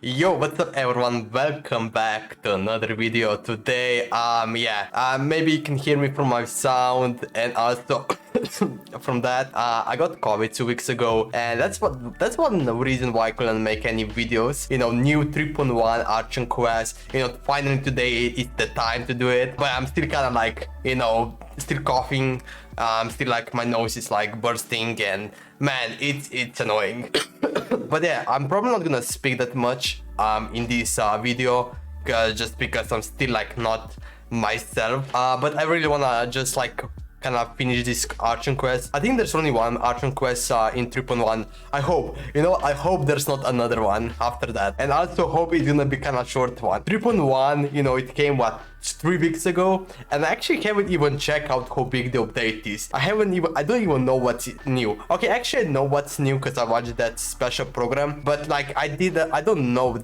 Yo, what's up everyone? Welcome back to another video. Today, maybe you can hear me from my sound and also from that, I got COVID 2 weeks ago, and that's one reason why I couldn't make any videos. You know, new 3.1 Archon Quest. You know, finally today is the time to do it, but I'm still kind of like, you know, still coughing. Still like my nose is like bursting, and man, it's annoying. But yeah, I'm probably not gonna speak that much in this video, just because I'm still like not myself. But I really wanna just like kind of finish this Archon Quest. I think there's only one Archon Quest in 3.1. I hope, you know, I hope there's not another one after that. And I also hope it's gonna be kind of short one. 3.1, you know, it came what, 3 weeks ago, and I actually haven't even checked out how big the update is. I don't even know what's new. Okay, actually I know what's new because I watched that special program, but like I don't know,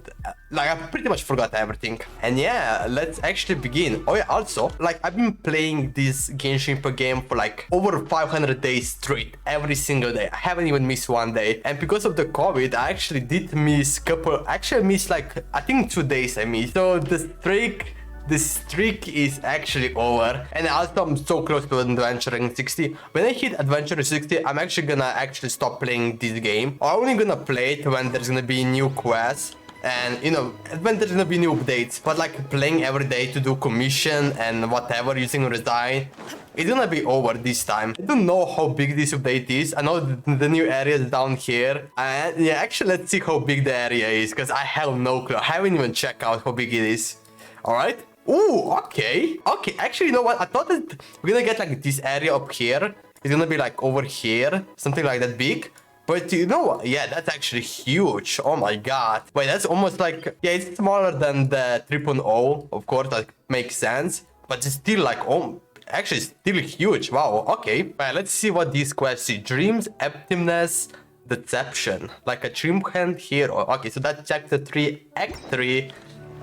like I pretty much forgot everything. And yeah, let's actually begin. Oh yeah, also, like I've been playing this Genshin game for like over 500 days straight, every single day. I haven't even missed one day, and because of the COVID, I actually did miss I missed like, I think 2 days I missed. So the streak is actually over, and also I'm so close to adventuring 60. When I hit adventure 60, I'm actually gonna stop playing this game. I'm only gonna play it when there's gonna be new quests and, you know, when there's gonna be new updates. But like playing every day to do commission and whatever using Resign, it's gonna be over this time. I don't know how big this update is. I know the new area is down here, and yeah, actually let's see how big the area is, because I have no clue. I haven't even checked out how big it is. All right. Ooh, okay. Okay, actually, you know what? I thought that we're gonna get like this area up here. It's gonna be like over here, something like that big. But you know what? Yeah, that's actually huge. Oh my god. Wait, that's almost like, yeah, it's smaller than the 3.0. Of course, that makes sense. But it's still like, oh, actually still huge. Wow, okay. Right, let's see what these quests see. Dreams, Emptiness, Deception. Like a dream hand here. Oh, okay, so that's chapter 3, act 3.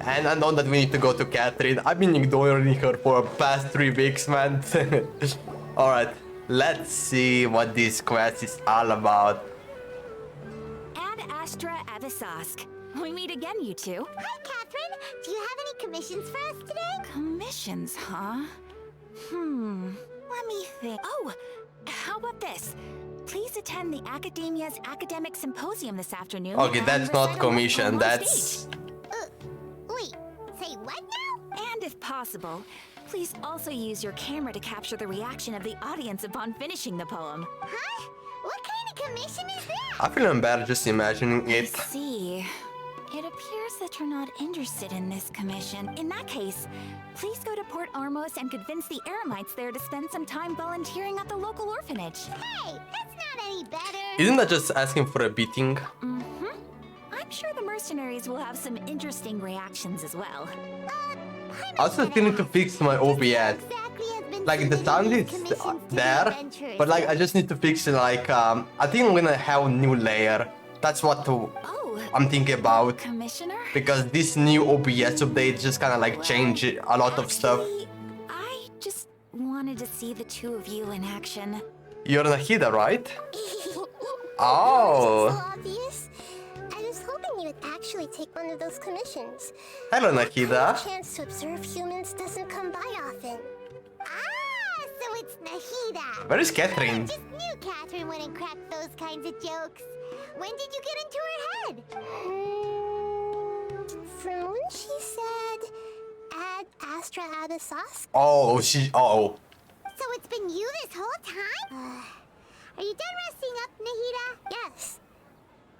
And I know that we need to go to Catherine. I've been ignoring her for the past 3 weeks, man. Alright, let's see what this quest is all about. Ad Astra Avisask. We meet again, you two. Hi, Catherine. Do you have any commissions for us today? Commissions, huh? Let me think. Oh, how about this? Please attend the Academia's Academic Symposium this afternoon. Okay, that's not commission, that's... Wait, say what now? And if possible, please also use your camera to capture the reaction of the audience upon finishing the poem. Huh? What kind of commission is that? I feel embarrassed just imagining it. I see. It appears that you're not interested in this commission. In that case, please go to Port Armos and convince the Eremites there to spend some time volunteering at the local orphanage. Hey, that's not any better. Isn't that just asking for a beating? I'm sure the mercenaries will have some interesting reactions as well. I also still need to fix my OBS. Like the sound is there, but like I just need to fix it. Like I think I'm gonna have a new layer. That's what I'm thinking about. Commissioner? Because this new OBS update just kind of like changed a lot of stuff. I just wanted to see the two of you in action. You're Nahida, right? Oh. So Oh. obvious. I was hoping you would actually take one of those commissions. Hello, The Nahida. chance to observe humans doesn't come by often. Ah, so it's Nahida. Where is Catherine? I just knew Catherine wouldn't crack those kinds of jokes. When did you get into her head? From when she said, Ad Astra Abisask? Oh, So it's been you this whole time? Are you done resting up, Nahida? Yes.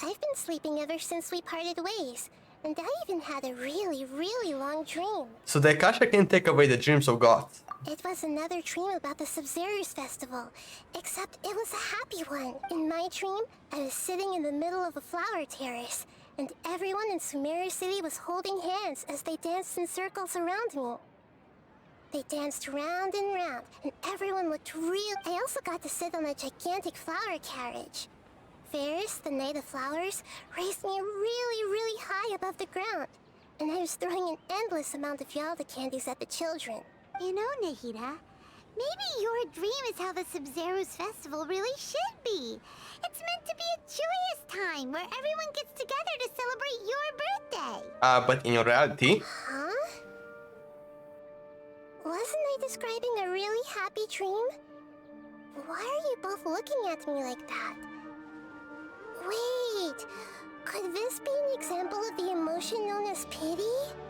I've been sleeping ever since we parted ways, and I even had a really, really long dream. So the Akasha can take away the dreams of gods. It was another dream about the Sub-Zerus festival, except it was a happy one. In my dream, I was sitting in the middle of a flower terrace, and everyone in Sumeru City was holding hands as they danced in circles around me. They danced round and round, and everyone looked real. I also got to sit on a gigantic flower carriage. Ferris, the Knight of Flowers, raised me really, really high above the ground, and I was throwing an endless amount of Yalda candies at the children. You know, Nahida, maybe your dream is how the Sub-Zerus festival really should be. It's meant to be a joyous time where everyone gets together to celebrate your birthday. But in reality... Huh? Wasn't I describing a really happy dream? Why are you both looking at me like that? Wait, could this be an example of the emotion known as pity?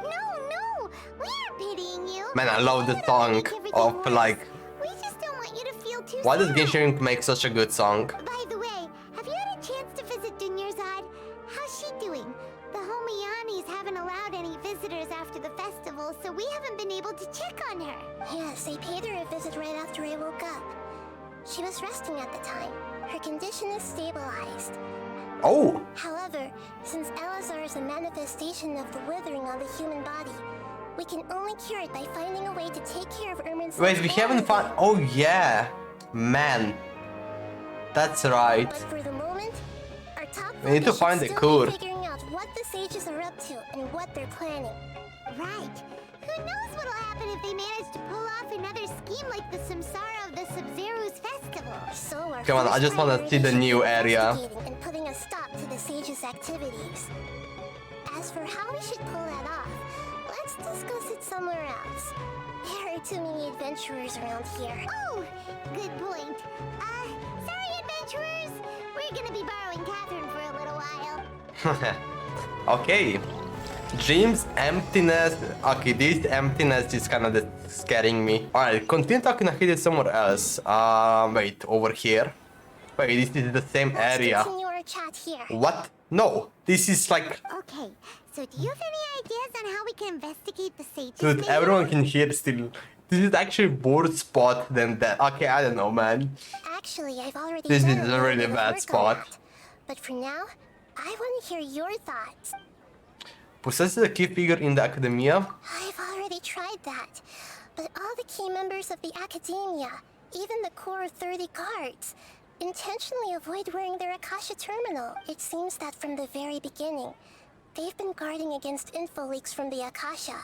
No, we aren't pitying you. Man, I love the song of like... We just don't want you to feel too Why does sad. Genshin make such a good song? By the way, have you had a chance to visit Dunyarzad? How's she doing? The Homiyanis haven't allowed any visitors after the festival, so we haven't been able to check on her. Yes, I paid her a visit right after I woke up. She was resting at the time. Her condition is stabilized. Oh! However, since Elazar is a manifestation of the withering on the human body, we can only cure it by finding a way to take care of Ermin's... Wait, we haven't found... Oh yeah! Man. That's right. But for the moment, our top We need to focus find should the still be cure. figuring out what the sages are up to and what they're planning. Right. Who knows what'll happen if they manage to pull off another scheme like the Samsara of the Sub-Zero's festival. So our Come on, I first just wanna see the priority new should be area. investigating and putting a stop to the sages' activities. As for how we should pull that off, let's discuss it somewhere else. There are too many adventurers around here. Oh, good point. Sorry, adventurers. We're gonna be borrowing Catherine for a little while. Okay. Dreams, emptiness. Okay, this emptiness is kind of scaring me. Alright, continue talking to Nahida somewhere else. Wait, over here. Wait, this is the same Let's area. continue our chat here. What? No, this is like... Okay, so do you have any ideas on how we can investigate the sages? Dude, maybe? everyone can hear still. This is actually worse spot than that. Okay, I don't know, man. Actually, I've already This done is a little really bit of bad work on spot. that. But for now, I want to hear your thoughts. Possesses a key figure in the academia. I've already tried that. But all the key members of the academia, even the core 30 guards, intentionally avoid wearing their Akasha terminal. It seems that from the very beginning, they've been guarding against info leaks from the Akasha.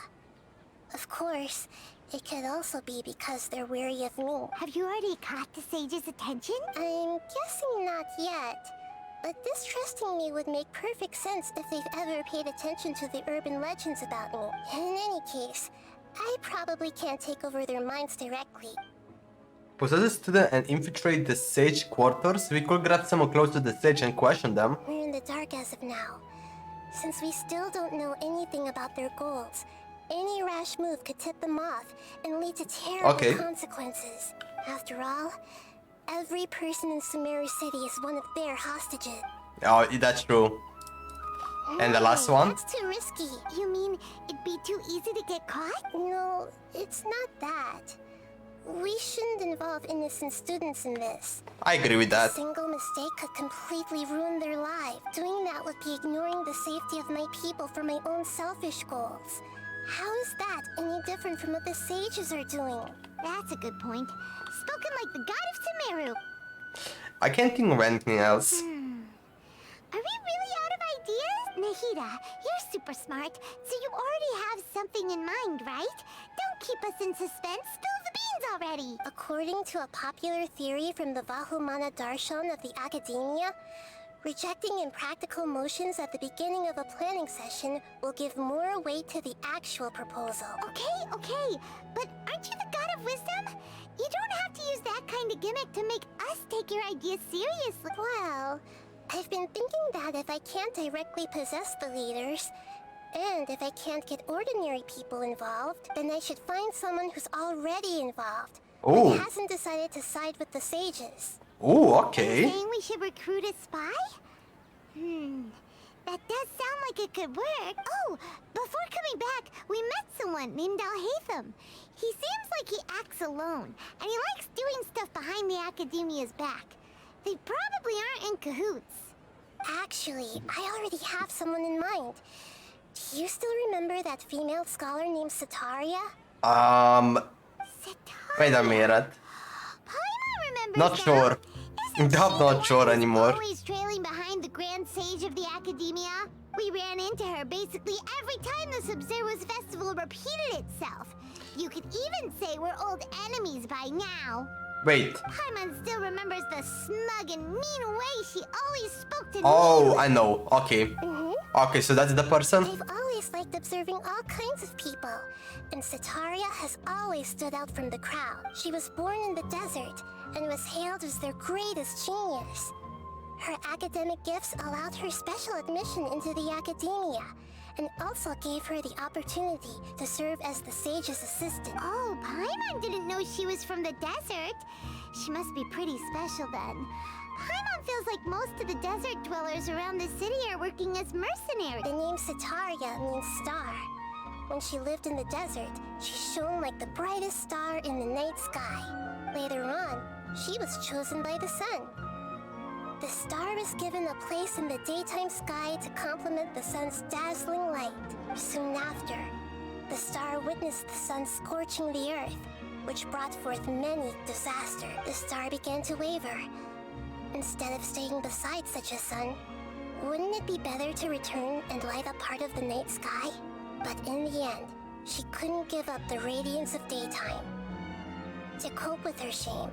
Of course, it could also be because they're wary of me. Have you already caught the sage's attention? I'm guessing not yet. But distrusting me would make perfect sense if they've ever paid attention to the urban legends about me. In any case, I probably can't take over their minds directly. Possess a student and infiltrate the sage quarters. We could grab someone close to the sage and question them. We're in the dark as of now. Since we still don't know anything about their goals, any rash move could tip them off and lead to terrible consequences. After all, every person in Sumeru City is one of their hostages. Oh, that's true. And the last one? That's too risky. You mean it'd be too easy to get caught? No, it's not that. We shouldn't involve innocent students in this. I agree with A that. single mistake could completely ruin their life. Doing that would be ignoring the safety of my people for my own selfish goals. How is that any different from what the sages are doing? That's a good point. Spoken like the god of Sumeru. I can't think of anything else. Are we really out of ideas? Nahida, you're super smart, so you already have something in mind, right? Don't keep us in suspense. Spill the beans already. According to a popular theory from the Vahumana Darshan of the Academia, rejecting impractical motions at the beginning of a planning session will give more weight to the actual proposal. Okay, but aren't you the god of wisdom? You don't have to use that kind of gimmick to make us take your ideas seriously. Well, I've been thinking that if I can't directly possess the leaders, and if I can't get ordinary people involved, then I should find someone who's already involved, Ooh. but hasn't decided to side with the sages. Ooh, Are you okay. saying we should recruit a spy? That does sound like it could work. Oh, before coming back, we met someone named Alhaitham. He seems like he acts alone, and he likes doing stuff behind the Academia's back. They probably aren't in cahoots. Actually, I already have someone in mind. Do you still remember that female scholar named Setaria? Setaria. Wait a minute. Paimon remembers Not now. sure. Isn't I'm she not the sure one who's anymore. Always trailing behind the Grand Sage of the Academia. We ran into her basically every time the Sub-Zero's festival repeated itself. You could even say we're old enemies by now. Wait. Paimon still remembers the smug and mean way she always spoke to Oh, me. I know. Okay. Okay, so that's the person? I've always always liked observing all kinds of people, and Setaria has always stood out from the crowd. She was born in the desert and was hailed as their greatest genius. Her academic gifts allowed her special admission into the academia, and also gave her the opportunity to serve as the sage's assistant. Oh, Paimon didn't know she was from the desert. She must be pretty special then. Paimon feels like most of the desert dwellers around the city are working as mercenaries. The name Setaria means star. When she lived in the desert, she shone like the brightest star in the night sky. Later on, she was chosen by the sun. The star was given a place in the daytime sky to complement the sun's dazzling light. Soon after, the star witnessed the sun scorching the earth, which brought forth many disasters. The star began to waver. Instead of staying beside such a sun, wouldn't it be better to return and light up part of the night sky? But in the end, she couldn't give up the radiance of daytime. To cope with her shame,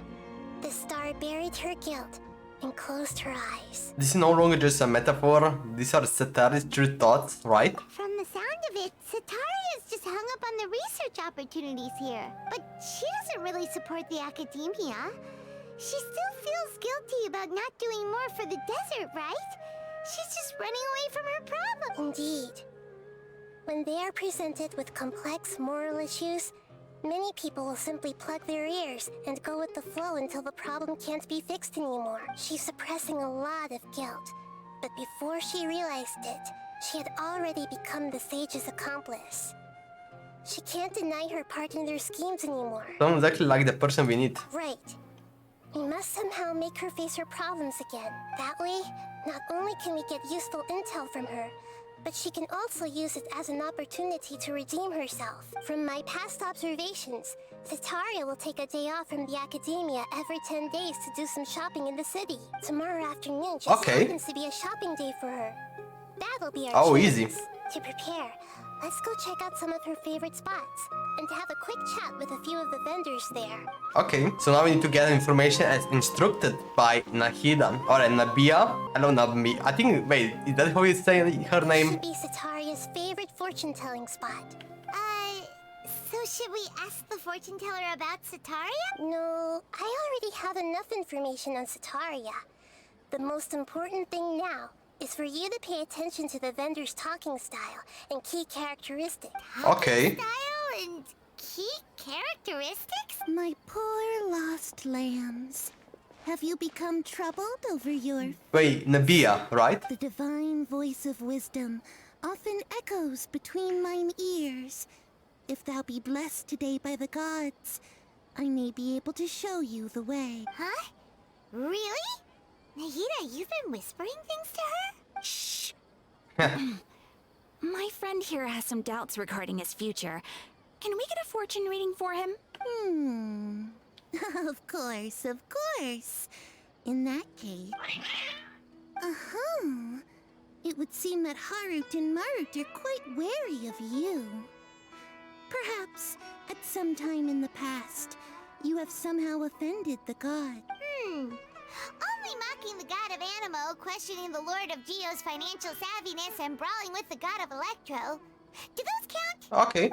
the star buried her guilt and closed her eyes. This is no longer just a metaphor. These are Setari's true thoughts, right? From the sound of it, Setaria's just hung up on the research opportunities here. But she doesn't really support the academia. She still feels guilty about not doing more for the desert, right? She's just running away from her problem. Indeed. When they are presented with complex moral issues, many people will simply plug their ears and go with the flow until the problem can't be fixed anymore. She's suppressing a lot of guilt, but before she realized it, she had already become the sage's accomplice. She can't deny her part in their schemes anymore. Sounds exactly like the person we need. Right. We must somehow make her face her problems again. That way, not only can we get useful intel from her, but she can also use it as an opportunity to redeem herself. From my past observations, Setaria will take a day off from the academia every 10 days to do some shopping in the city. Tomorrow afternoon just happens to be a shopping day for her. That'll be our chance. Easy. To prepare, let's go check out some of her favorite spots and have a quick chat with a few of the vendors there. Okay, so now we need to get information as instructed by Nahida or Nabia. Hello, Nabi. I think, wait, is that how you say her This name? should be Setaria's favorite fortune-telling spot. So should we ask the fortune teller about Setaria? No, I already have enough information on Setaria. The most important thing now is for you to pay attention to the vendor's talking style and key characteristics. Okay. Style and key characteristics? My poor lost lambs. Have you become troubled over your... Wait, Nabia, right? The divine voice of wisdom often echoes between mine ears. If thou be blessed today by the gods, I may be able to show you the way. Huh? Really? Nahida, you've been whispering things to her? Shh. My friend here has some doubts regarding his future. Can we get a fortune reading for him? Of course, of course. In that case... It would seem that Harut and Marut are quite wary of you. Perhaps, at some time in the past, you have somehow offended the god. Only mocking the god of Animo, questioning the lord of Geo's financial savviness, and brawling with the god of Electro. Do those count? Okay.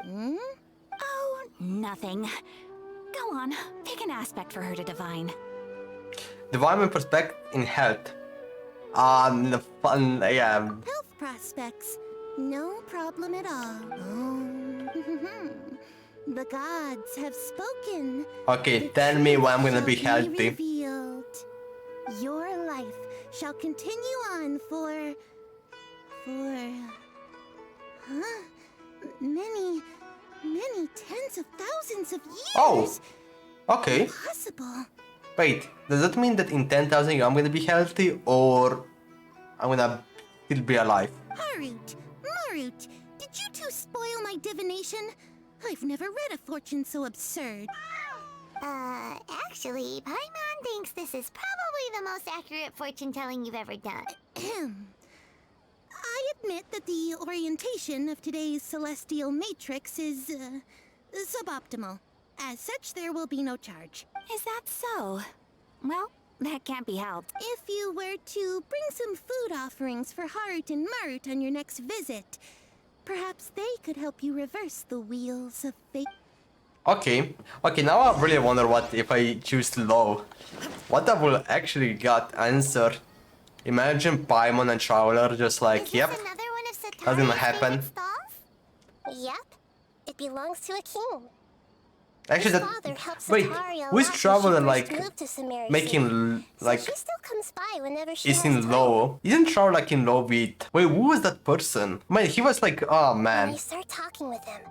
Oh, nothing. Go on, pick an aspect for her to divine. Divine perspective in health. Yeah. Health prospects. No problem at all. The gods have spoken. Okay, tell me when I'm gonna be Shall healthy. revealed. Your life shall continue on for... many tens of thousands of years. Oh, okay. Possible. Wait, does that mean that in 10,000 years I'm gonna be healthy or I'm gonna still be alive? Harut, Marut, did you two spoil my divination? I've never read a fortune so absurd. Actually, Paimon thinks this is probably the most accurate fortune-telling you've ever done. I admit that the orientation of today's celestial matrix is, suboptimal. As such, there will be no charge. Is that so? Well, that can't be helped. If you were to bring some food offerings for Harut and Marut on your next visit, Perhaps they could help you reverse the wheels of fate. Okay, now I really wonder what if I choose low. What I will actually got answer. Imagine Paimon and Traveler just like, Is yep, this another one of that's gonna Sataria's happen. favorite stalls? Yep. It belongs to a king. Actually, His that father helped wait, Sataria a who is lot when she Traveler first like moved to Sumeru making City. like So she still comes by whenever she is has in time. low? Isn't Traveler like in low with? Wait, who was that person? Man, he was like, oh When man. I start talking with him,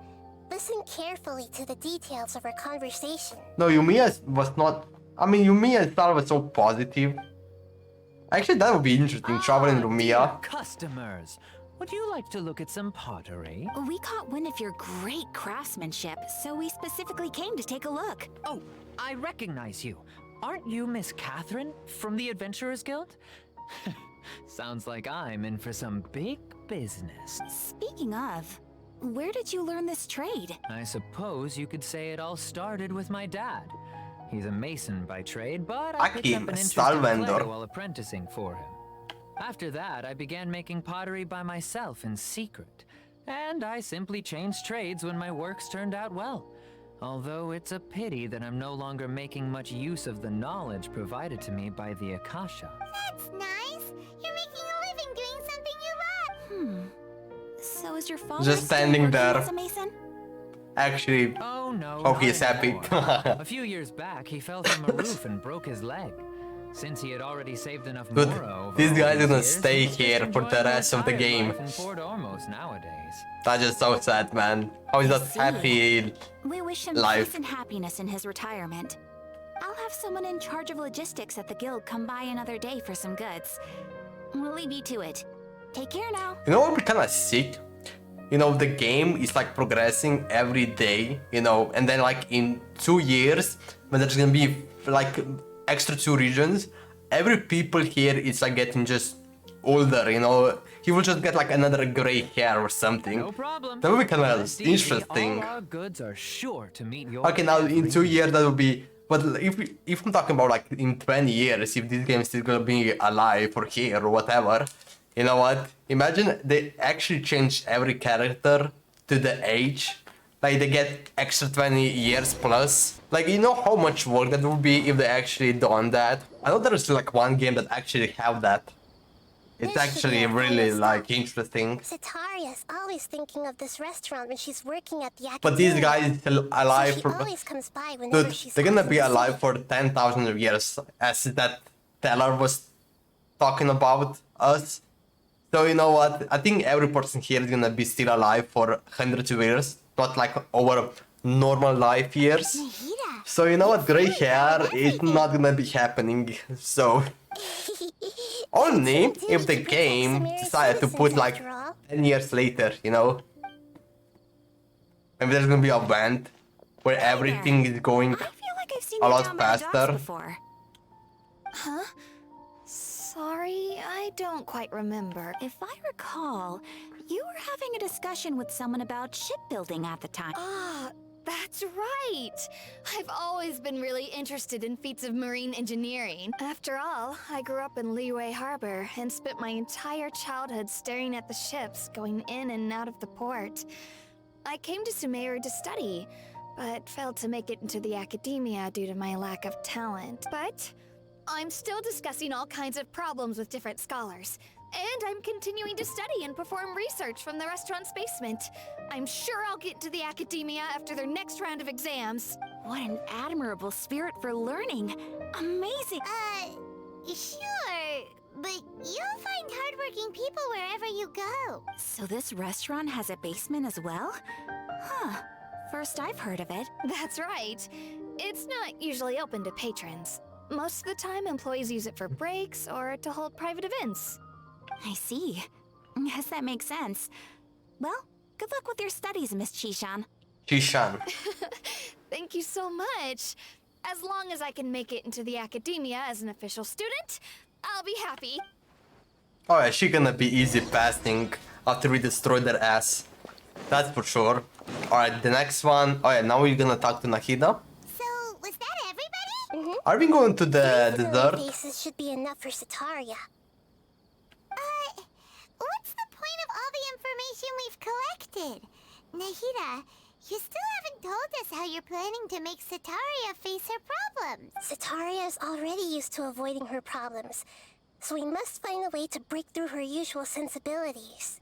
listen carefully to the details of our conversation. No, Yumiya was not. I mean, Yumiya style was so positive. Actually, that would be interesting. Traveling Dear Yumiya. customers, would you like to look at some pottery? We caught wind of your great craftsmanship, so we specifically came to take a look. Oh, I recognize you. Aren't you Miss Catherine from the Adventurers Guild? Sounds like I'm in for some big business. Speaking of, where did you learn this trade? I suppose you could say it all started with my dad. He's a mason by trade, but I picked up Akim an interest in clay Salvandor. while apprenticing for him. After that, I began making pottery by myself in secret, and I simply changed trades when my works turned out well. Although it's a pity that I'm no longer making much use of the knowledge provided to me by the Akasha. That's nice. You're making a living doing something you love. So is your father Just still standing working there. as a mason? Actually, Oh no, hope not he's happy. anymore. A few years back, he fell from a roof and broke his leg. Since he had already saved enough Dude, moro over this all guy's these gonna years, stay he's just here for the enjoying a rest of the retired game. life in Port Ormos nowadays. That's just so sad, man. How is that see. happy? We wish him Life. peace and happiness in his retirement. I'll have someone in charge of logistics at the guild come by another day for some goods. We'll leave you to it. Take care now. You know what would be kind of sick? You know, the game is like progressing every day, you know, and then like in 2 years, when there's gonna be like extra 2 regions, every people here is like getting just older, you know. He will just get like another gray hair or something. No problem. That would be kind of Rest easy, interesting. All our goods are sure to meet your Okay, now in every 2 years that would be. But if I'm talking about like in 20 years, if this game is still gonna be alive or here or whatever, you know what? Imagine they actually change every character to the age. Like they get extra 20 years plus. Like you know how much work that would be if they actually done that? I know there's like one game that actually have that. It's This should be actually a really fun like stop. interesting. Sataria's always thinking of this restaurant when she's working at the academia. But this guy is still alive so she for. always comes by whenever Dude, she's they're gonna out in be the alive city. for 10,000 years, as that teller was talking about us. So you know what? I think every person here is gonna be still alive for hundreds of years, not like over normal life years. Nahida. So you know what? Gray hair is not gonna be happening. So only It's if the to protect game Sumeru decided to put citizens, like after all. 10 years later, you know? Maybe there's gonna be a event where everything is going I feel like I've seen a you lot down by the docks faster. before. Huh? Sorry, I don't quite remember. If I recall, you were having a discussion with someone about shipbuilding at the time. Ah, that's right! I've always been really interested in feats of marine engineering. After all, I grew up in Liyue Harbor and spent my entire childhood staring at the ships going in and out of the port. I came to Sumeru to study, but failed to make it into the academia due to my lack of talent. But I'm still discussing all kinds of problems with different scholars. And I'm continuing to study and perform research from the restaurant's basement. I'm sure I'll get into the academia after their next round of exams. What an admirable spirit for learning. Amazing. Sure, but you'll find hardworking people wherever you go. So this restaurant has a basement as well? Huh. First I've heard of it. That's right. It's not usually open to patrons. Most of the time, employees use it for breaks or to hold private events. I see. Guess that makes sense. Well, good luck with your studies, Miss Chishan. Chishan. Thank you so much. As long as I can make it into the academia as an official student, I'll be happy. Oh yeah, she gonna be easy passing after we destroy their ass. That's for sure. Alright, the next one. Oh yeah, now we're gonna talk to Nahida. So, was that everybody? Are we going to the These dessert? faces should be enough for Sataria. What's the point of all the information we've collected? unexpected. Nahida, you still haven't told us how you're planning to make Setaria face her problems. Setaria is already used to avoiding her problems, so we must find a way to break through her usual sensibilities.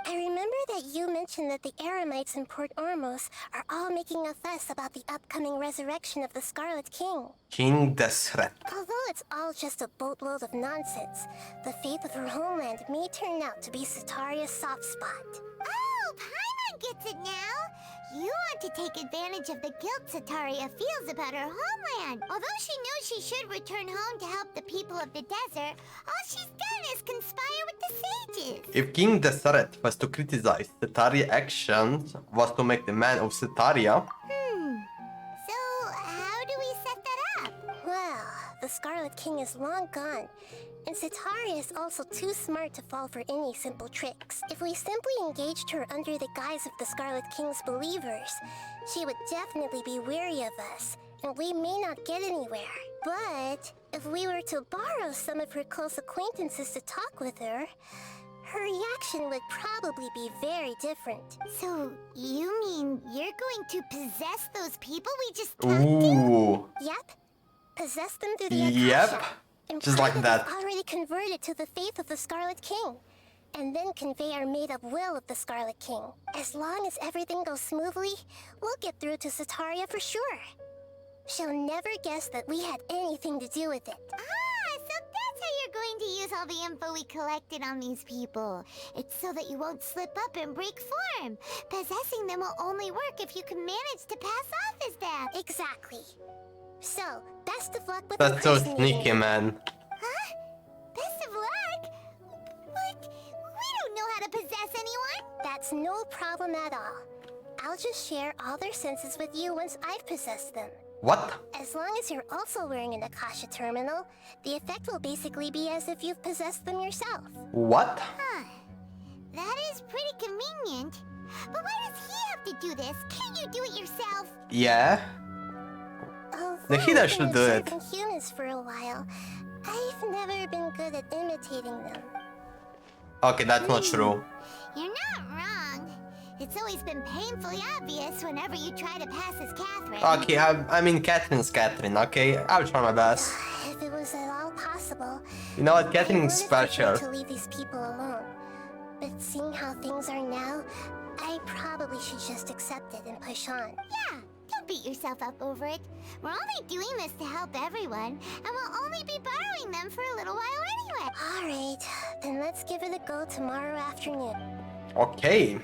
I remember that you mentioned that the Eremites in Port Ormos are all making a fuss about the upcoming resurrection of the Scarlet King. King Desret. Although it's all just a boatload of nonsense, the fate of her homeland may turn out to be Setaria's soft spot. Oh, Paimon gets it now! You want to take advantage of the guilt Setaria feels about her homeland. Although she knows she should return home to help the people of the desert, all she's done is conspire with the sages. If King Deseret was to criticize Setaria's actions, was to make the man of Setaria. So, how do we set that up? Well, the Scarlet King is long gone, and Setaria is also too smart to fall for any simple tricks. If we simply engaged her under the guise of the Scarlet King's believers, she would definitely be wary of us, and we may not get anywhere. But if we were to borrow some of her close acquaintances to talk with her, her reaction would probably be very different. So, you mean you're going to possess those people we just talked to? Ooh. Yep. Possess them through the Yep. Akasha. And Just like that. already converted to the faith of the Scarlet King, and then convey our made-up will of the Scarlet King. As long as everything goes smoothly, we'll get through to Setaria for sure. She'll never guess that we had anything to do with it. Ah, so that's how you're going to use all the info we collected on these people. It's so that you won't slip up and break form. Possessing them will only work if you can manage to pass off as them. Exactly. So, best of luck with That's so impersonating. sneaky, man. Huh? Best of luck? But we don't know how to possess anyone. That's no problem at all. I'll just share all their senses with you once I've possessed them. What? As long as you're also wearing an Akasha terminal, the effect will basically be as if you've possessed them yourself. What? Huh. That is pretty convenient. But why does he have to do this? Can't you do it yourself? Yeah. Nahida should do it. Serving humans for a while, I've never been good at imitating them. Okay, that's not true. You're not wrong. It's always been painfully obvious whenever you try to pass as Catherine. Okay, I mean Catherine's Catherine, okay? I'll try my best. If it was at all possible, You know what, I Catherine's would have preferred special. to leave these people alone. But seeing how things are now, I probably should just accept it and push on. Yeah, don't beat yourself up over it. We're only doing this to help everyone, and we'll only be borrowing them for a little while anyway. Alright, then let's give it a go tomorrow afternoon. Okay.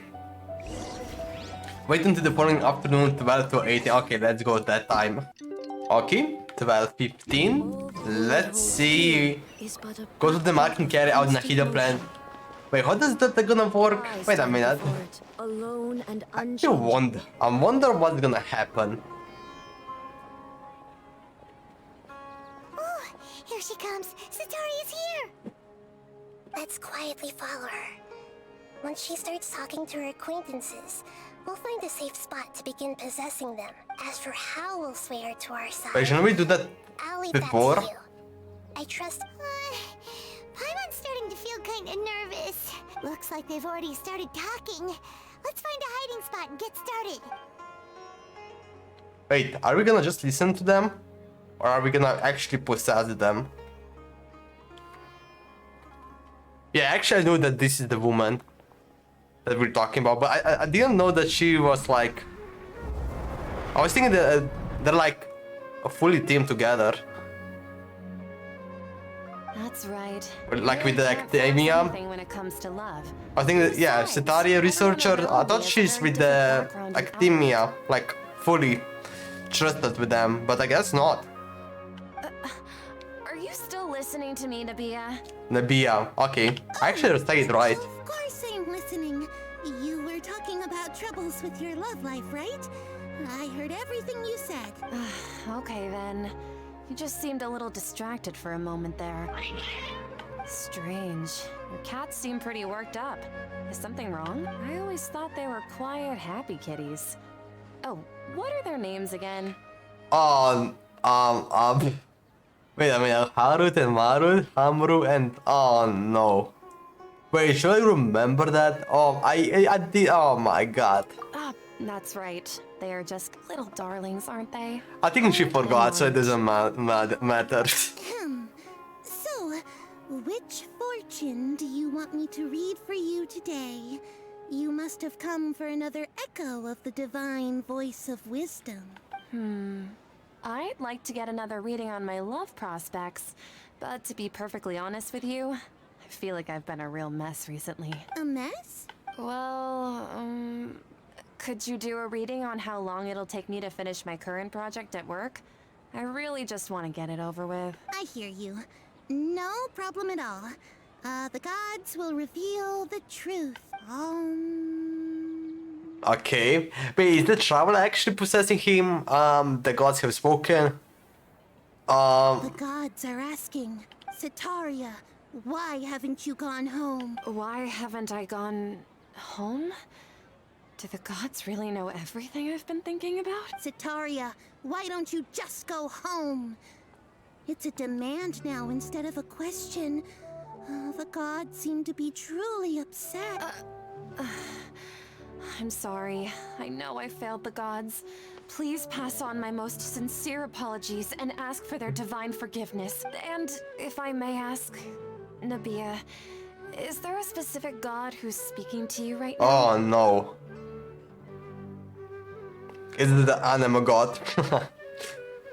Wait until the following afternoon, 12 to 18. Okay, let's go at that time. Okay, 12:15. Let's see. Go to the market and carry out Nahida plan. Wait, how does that gonna work? Wait a minute. Alone and I wonder what's gonna happen. Oh, here she comes. Satari's here. Let's quietly follow her. Once she starts talking to her acquaintances, we'll find a safe spot to begin possessing them. As for how we'll sway her to our side, Wait, shouldn't we do that I'll leave before? that to you. I trust... Paimon's starting to feel kind of nervous. Looks like they've already started talking. Let's find a hiding spot and get started. Wait, are we gonna just listen to them? Or are we gonna actually possess them? Yeah, actually I knew that this is the woman that we're talking about, but I didn't know that she was like... I was thinking that they're like a fully team together. That's right. Like with the academia. When it comes to love. I think that, yeah, Setaria researcher, I thought she's with the academia, like fully trusted with them, but I guess not. Are you still listening to me, Nabia? Nabia, okay. I actually say it right. Of course I'm listening. You were talking about troubles with your love life, right? I heard everything you said. Okay then. You just seemed a little distracted for a moment there. Strange. Your cats seem pretty worked up. Is something wrong? I always thought they were quiet, happy kitties. Oh, what are their names again? Wait a minute. Harut and Marut, Hamru and... Oh no. Wait, should I remember that? Oh, I did. Oh my god. Ah, that's right. They are just little darlings, aren't they? I think she forgot, so it doesn't matter. So, which fortune do you want me to read for you today? You must have come for another echo of the divine voice of wisdom. I'd like to get another reading on my love prospects, but to be perfectly honest with you, I feel like I've been a real mess recently. A mess? Well, could you do a reading on how long it'll take me to finish my current project at work? I really just want to get it over with. I hear you. No problem at all. The gods will reveal the truth. Okay. Wait, is the traveler actually possessing him? The gods have spoken. The gods are asking, Setaria, why haven't you gone home? Why haven't I gone home? Do the gods really know everything I've been thinking about? Setaria, why don't you just go home? It's a demand now instead of a question. The gods seem to be truly upset. I'm sorry. I know I failed the gods. Please pass on my most sincere apologies and ask for their divine forgiveness. And if I may ask, Nabia, is there a specific god who's speaking to you right now? Oh no. Is it the anima god?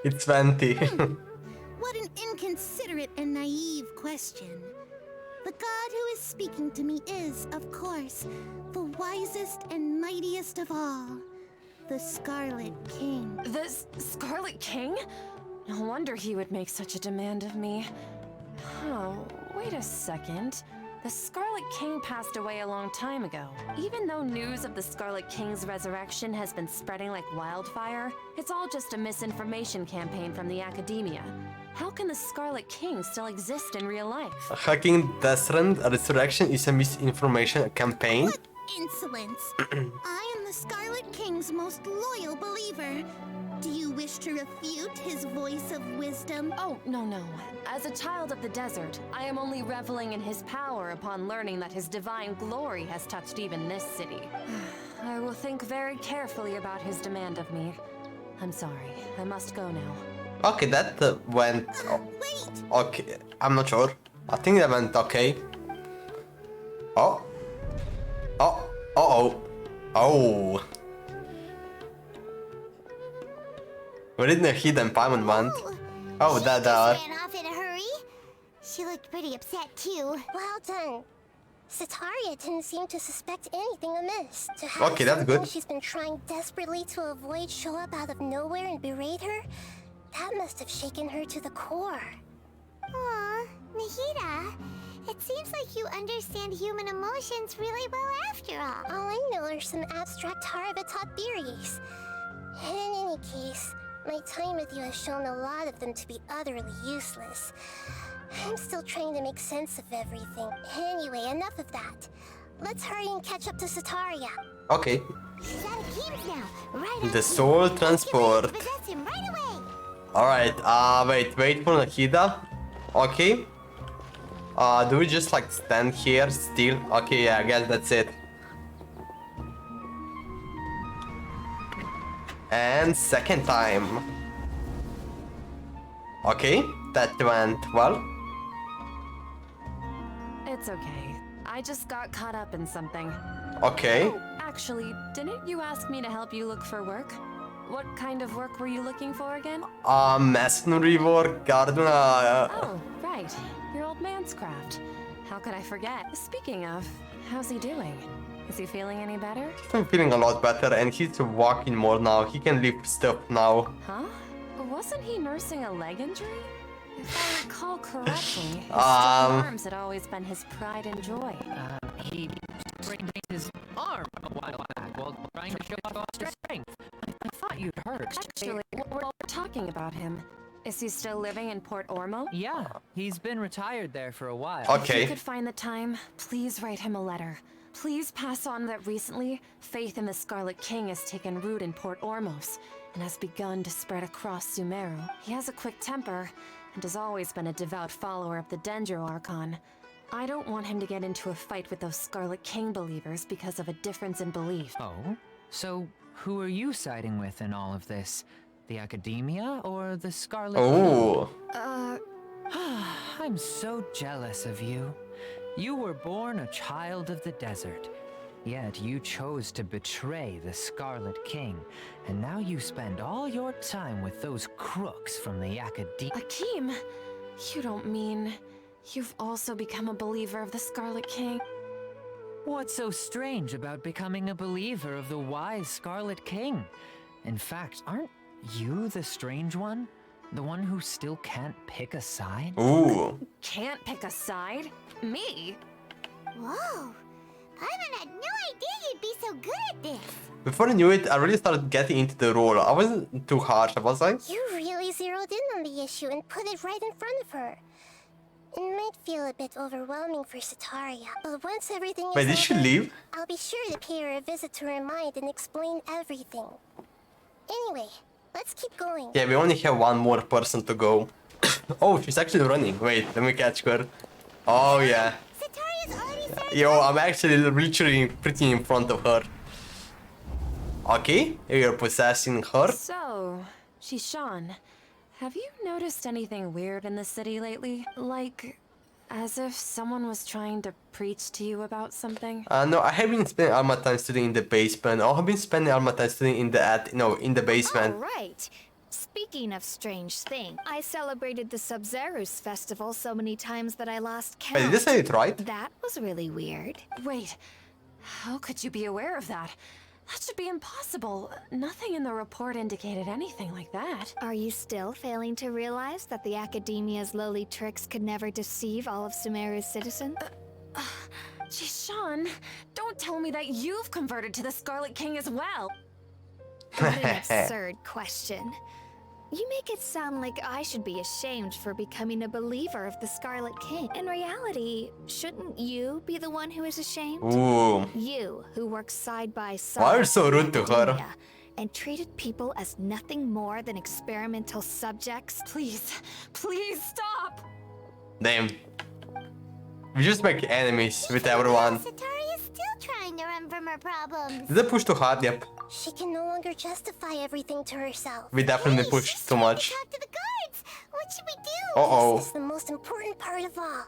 It's 20. What an inconsiderate and naive question. The god who is speaking to me is, of course, the wisest and mightiest of all, the Scarlet King. The Scarlet King? No wonder he would make such a demand of me. Oh, wait a second. The Scarlet King passed away a long time ago. Even though news of the Scarlet King's resurrection has been spreading like wildfire, it's all just a misinformation campaign from the academia. How can the Scarlet King still exist in real life? Hacking Desrand resurrection is a misinformation campaign. What insolence! I am the Scarlet King's most loyal believer. Do you wish to refute his voice of wisdom? Oh, no. As a child of the desert, I am only reveling in his power upon learning that his divine glory has touched even this city. I will think very carefully about his demand of me. I'm sorry, I must go now. Okay, that went... Wait! Okay, I'm not sure. I think that went okay. Oh. Where did Nahida and Paimon went? Oh, She that just ran off in a hurry. She looked pretty upset too. Well done. Setaria didn't seem to suspect anything amiss. To have Okay, that's something good. she's been trying desperately to avoid show up out of nowhere and berate her, that must have shaken her to the core. Aw, Nahida, it seems like you understand human emotions really well after all. All I know are some abstract Harabatot theories. In any case, my time with you has shown a lot of them to be utterly useless. I'm still trying to make sense of everything. Anyway, enough of that. Let's hurry and catch up to Setaria. Okay. She's out of Keems now. Right on The cue. soul Let's get ready to transport. possess him right away. Alright, wait for Nahida. Okay. Do we just like stand here still? Okay, yeah, I guess that's it. And second time. Okay, that went well. It's okay. I just got caught up in something. Okay. Oh, actually, didn't you ask me to help you look for work? What kind of work were you looking for again? Masonry work, garden, Oh, right. Your old man's craft. How could I forget? Speaking of, how's he doing? Is he feeling any better? I'm feeling a lot better and he's walking more now. He can lift stuff now. Huh? Wasn't he nursing a leg injury? If I recall correctly, his Um, strong arms had always been his pride and joy. He sprained his arm a while back while trying to show off his strength. I thought you'd heard. Actually, while we're talking about him, is he still living in Port Ormo? Yeah, he's been retired there for a while. If you Okay. could find the time, please write him a letter. Please pass on that recently, faith in the Scarlet King has taken root in Port Ormos and has begun to spread across Sumeru. He has a quick temper and has always been a devout follower of the Dendro Archon. I don't want him to get into a fight with those Scarlet King believers because of a difference in belief. Oh? So, who are you siding with in all of this? The Academia or the Scarlet Oh. I'm so jealous of you. You were born a child of the desert, yet you chose to betray the Scarlet King, and now you spend all your time with those crooks from the Academia. Akeem, you don't mean you've also become a believer of the Scarlet King? What's so strange about becoming a believer of the wise Scarlet King? In fact, aren't you the strange one? The one who still can't pick a side? Ooh. Can't pick a side? Me? Whoa! Paimon had no idea you'd be so good at this. Before I knew it, I really started getting into the role. I wasn't too harsh, was I? You really zeroed in on the issue and put it right in front of her. It might feel a bit overwhelming for Sataria, but once everything is Wait, did she over, leave? I'll be sure to pay her a visit to her mind and explain everything. Anyway, let's keep going. Yeah, we only have one more person to go. Oh, she's actually running. Wait, let me catch her. Oh, yeah. Sataria's already started. Yo, I'm actually literally pretty in front of her. Okay, you're possessing her. So, Shishan, have you noticed anything weird in the city lately? Like, as if someone was trying to preach to you about something? No, I have been spending all my time studying in the basement. I have been spending all my time studying in the in the basement. Oh, right. Speaking of strange thing, I celebrated the Sub-Zerus festival so many times that I lost count. Wait, did I say it right? That was really weird. Wait, how could you be aware of that? That should be impossible. Nothing in the report indicated anything like that. Are you still failing to realize that the Academia's lowly tricks could never deceive all of Sumeru's citizens? Jishan, don't tell me that you've converted to the Scarlet King as well. What an absurd question. You make it sound like I should be ashamed for becoming a believer of the Scarlet King. In reality, shouldn't you be the one who is ashamed? Ooh. You, who works side by side Why are you so rude to with her? Academia and treated people as nothing more than experimental subjects. Please, please stop! Damn. We just make enemies with everyone. Sataria's still trying to run from her problems. Did I push too hard? Yep. She can no longer justify everything to herself. We definitely Hey, pushed she's too trying much. to talk to the guards. What should we do? Uh-oh. This is the most important part of all.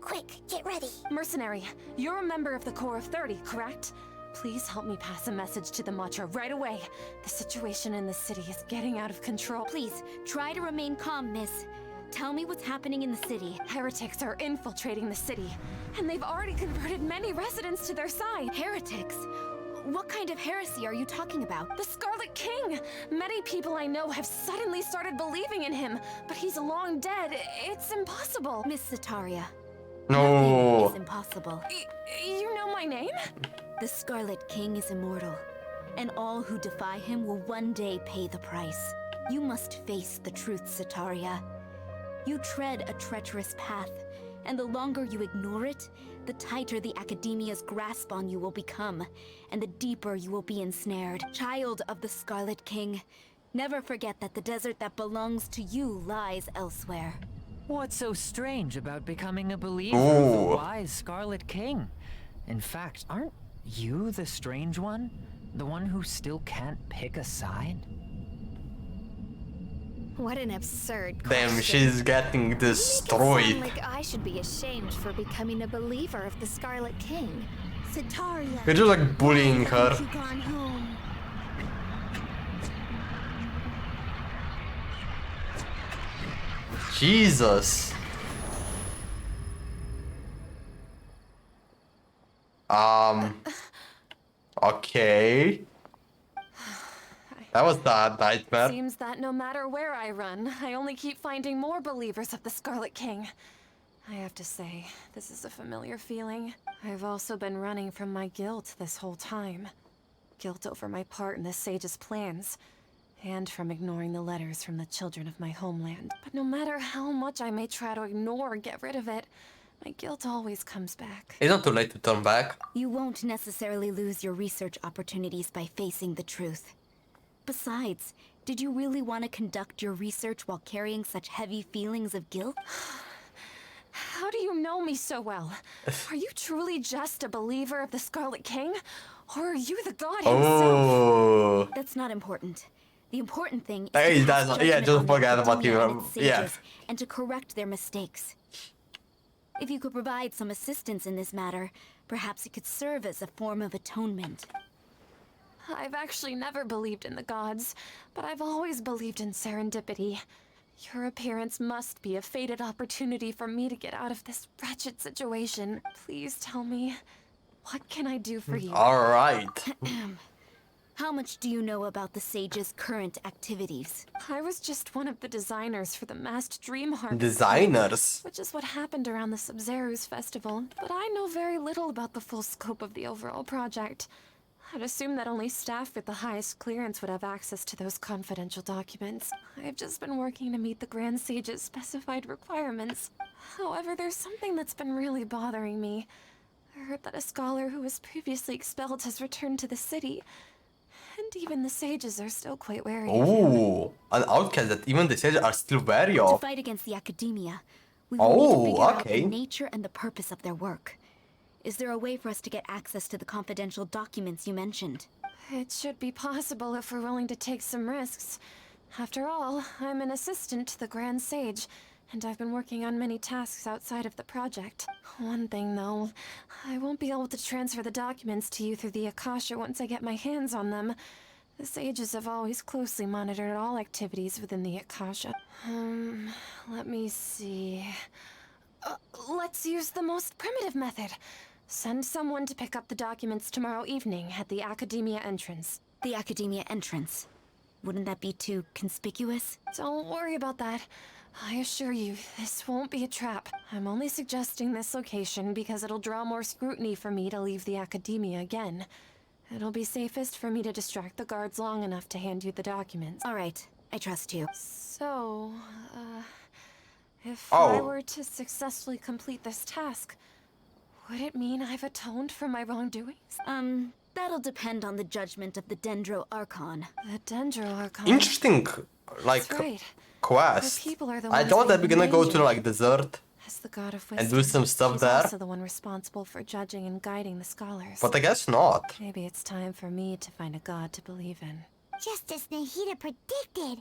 Quick, get ready. Mercenary, you're a member of the Corps of 30, correct? Please help me pass a message to the Matcha right away. The situation in the city is getting out of control. Please, try to remain calm, miss. Tell me what's happening in the city. Heretics are infiltrating the city, and they've already converted many residents to their side. Heretics? What kind of heresy are you talking about? The Scarlet King! Many people I know have suddenly started believing in him, but he's long dead. It's impossible. Miss Sataria. No. It's impossible. You know my name? The Scarlet King is immortal, and all who defy him will one day pay the price. You must face the truth, Sataria. You tread a treacherous path, and the longer you ignore it, the tighter the Academia's grasp on you will become, and the deeper you will be ensnared. Child of the Scarlet King, never forget that the desert that belongs to you lies elsewhere. What's so strange about becoming a believer of Ooh. the wise Scarlet King? In fact, aren't you the strange one? The one who still can't pick a side? What an absurd question. Damn, she's getting You make it destroyed. sound like I should be ashamed for becoming a believer of the Scarlet King. Sataria. You're just like bullying why her. haven't you gone home? Jesus. Okay. That was that nightmare. Seems that no matter where I run, I only keep finding more believers of the Scarlet King. I have to say, this is a familiar feeling. I've also been running from my guilt this whole time. Guilt over my part in the Sage's plans, and from ignoring the letters from the children of my homeland. But no matter how much I may try to ignore or get rid of it, my guilt always comes back. It's not too late to turn back. You won't necessarily lose your research opportunities by facing the truth. Besides, did you really want to conduct your research while carrying such heavy feelings of guilt? How do you know me so well? Are you truly just a believer of the Scarlet King? Or are you the god himself? Oh. That's not important. The important thing is Hey, to pass that's, yeah, judgment just on the forget about academia and you. its Yeah. sages, and to correct their mistakes. If you could provide some assistance in this matter, perhaps it could serve as a form of atonement. I've actually never believed in the gods, but I've always believed in serendipity. Your appearance must be a fated opportunity for me to get out of this wretched situation. Please tell me, what can I do for you? Alright. How much do you know about the sage's current activities? I was just one of the designers for the masked dream harvest, Designers. which is what happened around the Sub-Zero's festival. But I know very little about the full scope of the overall project. I'd assume that only staff with the highest clearance would have access to those confidential documents. I've just been working to meet the Grand Sage's specified requirements. However, there's something that's been really bothering me. I heard that a scholar who was previously expelled has returned to the city. And even the sages are still quite wary of him. Oh, an outcast that even the sages are still wary To of. fight against the academia, we will need to figure out okay. the nature and the purpose of their work. Is there a way for us to get access to the confidential documents you mentioned? It should be possible if we're willing to take some risks. After all, I'm an assistant to the Grand Sage, and I've been working on many tasks outside of the project. One thing, though, I won't be able to transfer the documents to you through the Akasha once I get my hands on them. The sages have always closely monitored all activities within the Akasha. Let me see... let's use the most primitive method. Send someone to pick up the documents tomorrow evening at the Academia entrance. The Academia entrance. Wouldn't that be too conspicuous? Don't worry about that. I assure you, this won't be a trap. I'm only suggesting this location because it'll draw more scrutiny for me to leave the Academia again. It'll be safest for me to distract the guards long enough to hand you the documents. All right, I trust you. So, if I were to successfully complete this task, would it mean I've atoned for my wrongdoings? That'll depend on the judgment of the Dendro Archon. The Dendro Archon. Interesting, like, That's right. quest. The people are the I ones thought that in we're gonna go to danger. like desert As the god of and wisdom, do some stuff she's there, also the one responsible for judging and guiding the scholars. but I guess not. Maybe it's time for me to find a god to believe in. Just as Nahida predicted,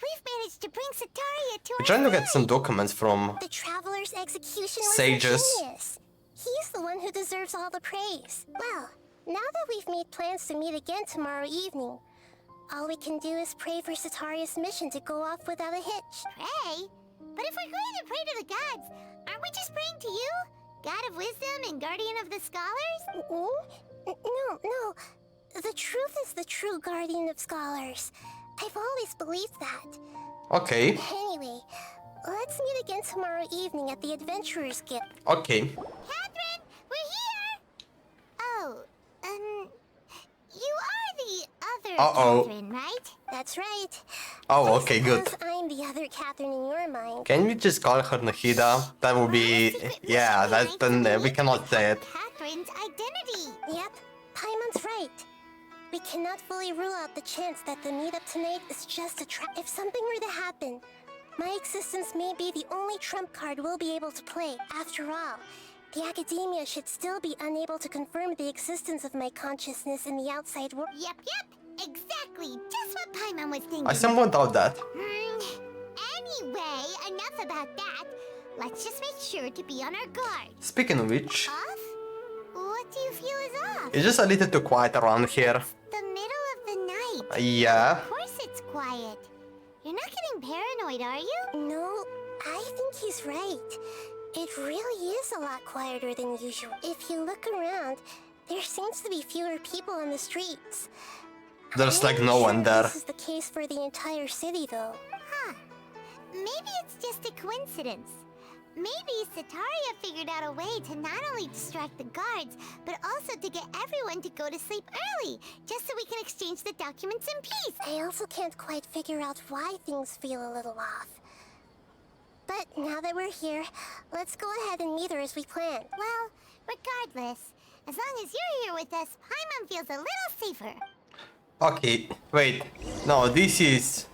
we've managed to bring Sataria to We're our trying to get side. some documents from The Traveler's execution was Sages. ingenious. He's the one who deserves all the praise. Well, now that we've made plans to meet again tomorrow evening, all we can do is pray for Sataria's mission to go off without a hitch. Pray? But if we're going to pray to the gods, aren't we just praying to you? God of wisdom and guardian of the scholars? No. The truth is the true guardian of scholars. I've always believed that. Okay, Anyway, let's meet again tomorrow evening at the Adventurer's Guild. okay. Catherine, we're here! Oh, you are the other Catherine, right? That's right. Oh, okay, good. Suppose I'm the other Catherine in your mind. Can we just call her Nahida? That would be, yeah, that's then we cannot say it. Catherine's identity. Yep, Paimon's right. We cannot fully rule out the chance that the meetup tonight is just a trap. If something were to happen, my existence may be the only trump card we'll be able to play. After all, the Academia should still be unable to confirm the existence of my consciousness in the outside world. Yep, exactly. Just what Paimon was thinking. I somewhat doubt that. Anyway, enough about that. Let's just make sure to be on our guard. Speaking of which, Off? What do you feel is off? it's just a little too quiet around here. The middle of the night. Yeah. Of course it's quiet. You're not getting paranoid, are you? No, I think he's right. It really is a lot quieter than usual. If you look around, there seems to be fewer people on the streets. There's I'm like not no sure one if there. This is the case for the entire city, though. Huh. Maybe it's just a coincidence. Maybe Sataria figured out a way to not only distract the guards, but also to get everyone to go to sleep early, just so we can exchange the documents in peace. I also can't quite figure out why things feel a little off. But now that we're here, let's go ahead and meet her as we planned. Well, regardless, as long as you're here with us, Paimon feels a little safer. Okay, wait. No, this is...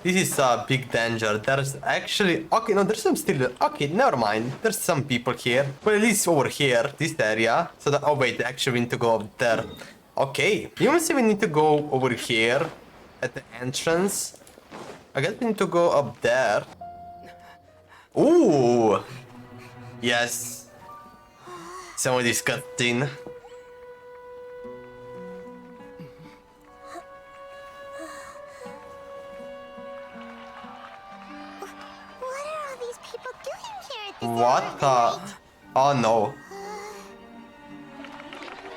This is a big danger. There's actually... Okay, no, there's some still... Okay, never mind. There's some people here. Well, at least over here, this area. So that... Oh, wait, actually we need to go up there. Okay. You want to say we need to go over here at the entrance? I guess we need to go up there. Ooh! Yes. Some of this cutscene. What the? Oh no.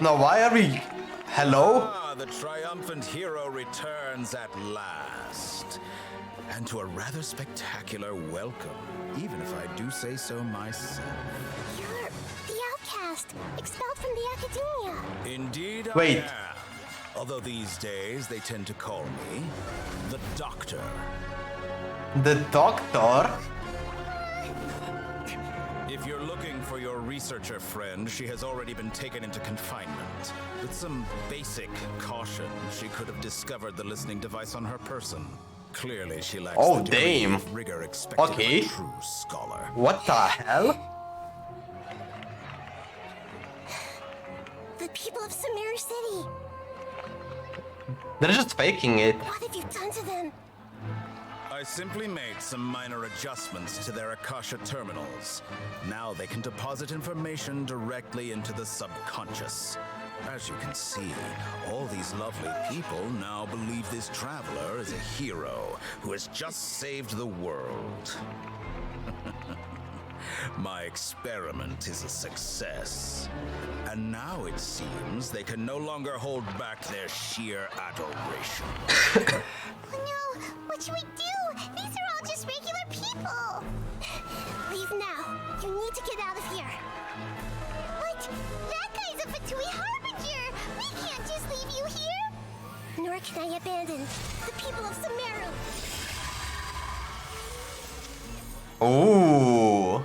No, why are we... Hello? Ah, the triumphant hero returns at last. And to a rather spectacular welcome, even if I do say so myself. You're the outcast, expelled from the academia. Indeed Wait. I am. Although these days they tend to call me the Doctor. The doctor? If you're looking for your researcher friend, she has already been taken into confinement. With some basic caution, she could have discovered the listening device on her person. Clearly, she lacks Oh, the degree damn. of rigor expected Okay. of a true scholar. What the hell? The people of Sumeru City. They're just faking it. What have you done to them? I simply made some minor adjustments to their Akasha terminals. Now they can deposit information directly into the subconscious. As you can see, all these lovely people now believe this traveler is a hero who has just saved the world. My experiment is a success. And now it seems they can no longer hold back their sheer adoration. Oh no, what should we do? These are all just regular people. Leave now. You need to get out of here. What? That guy's a Fatui Harbinger. We can't just leave you here. Nor can I abandon the people of Sumeru. Ooh.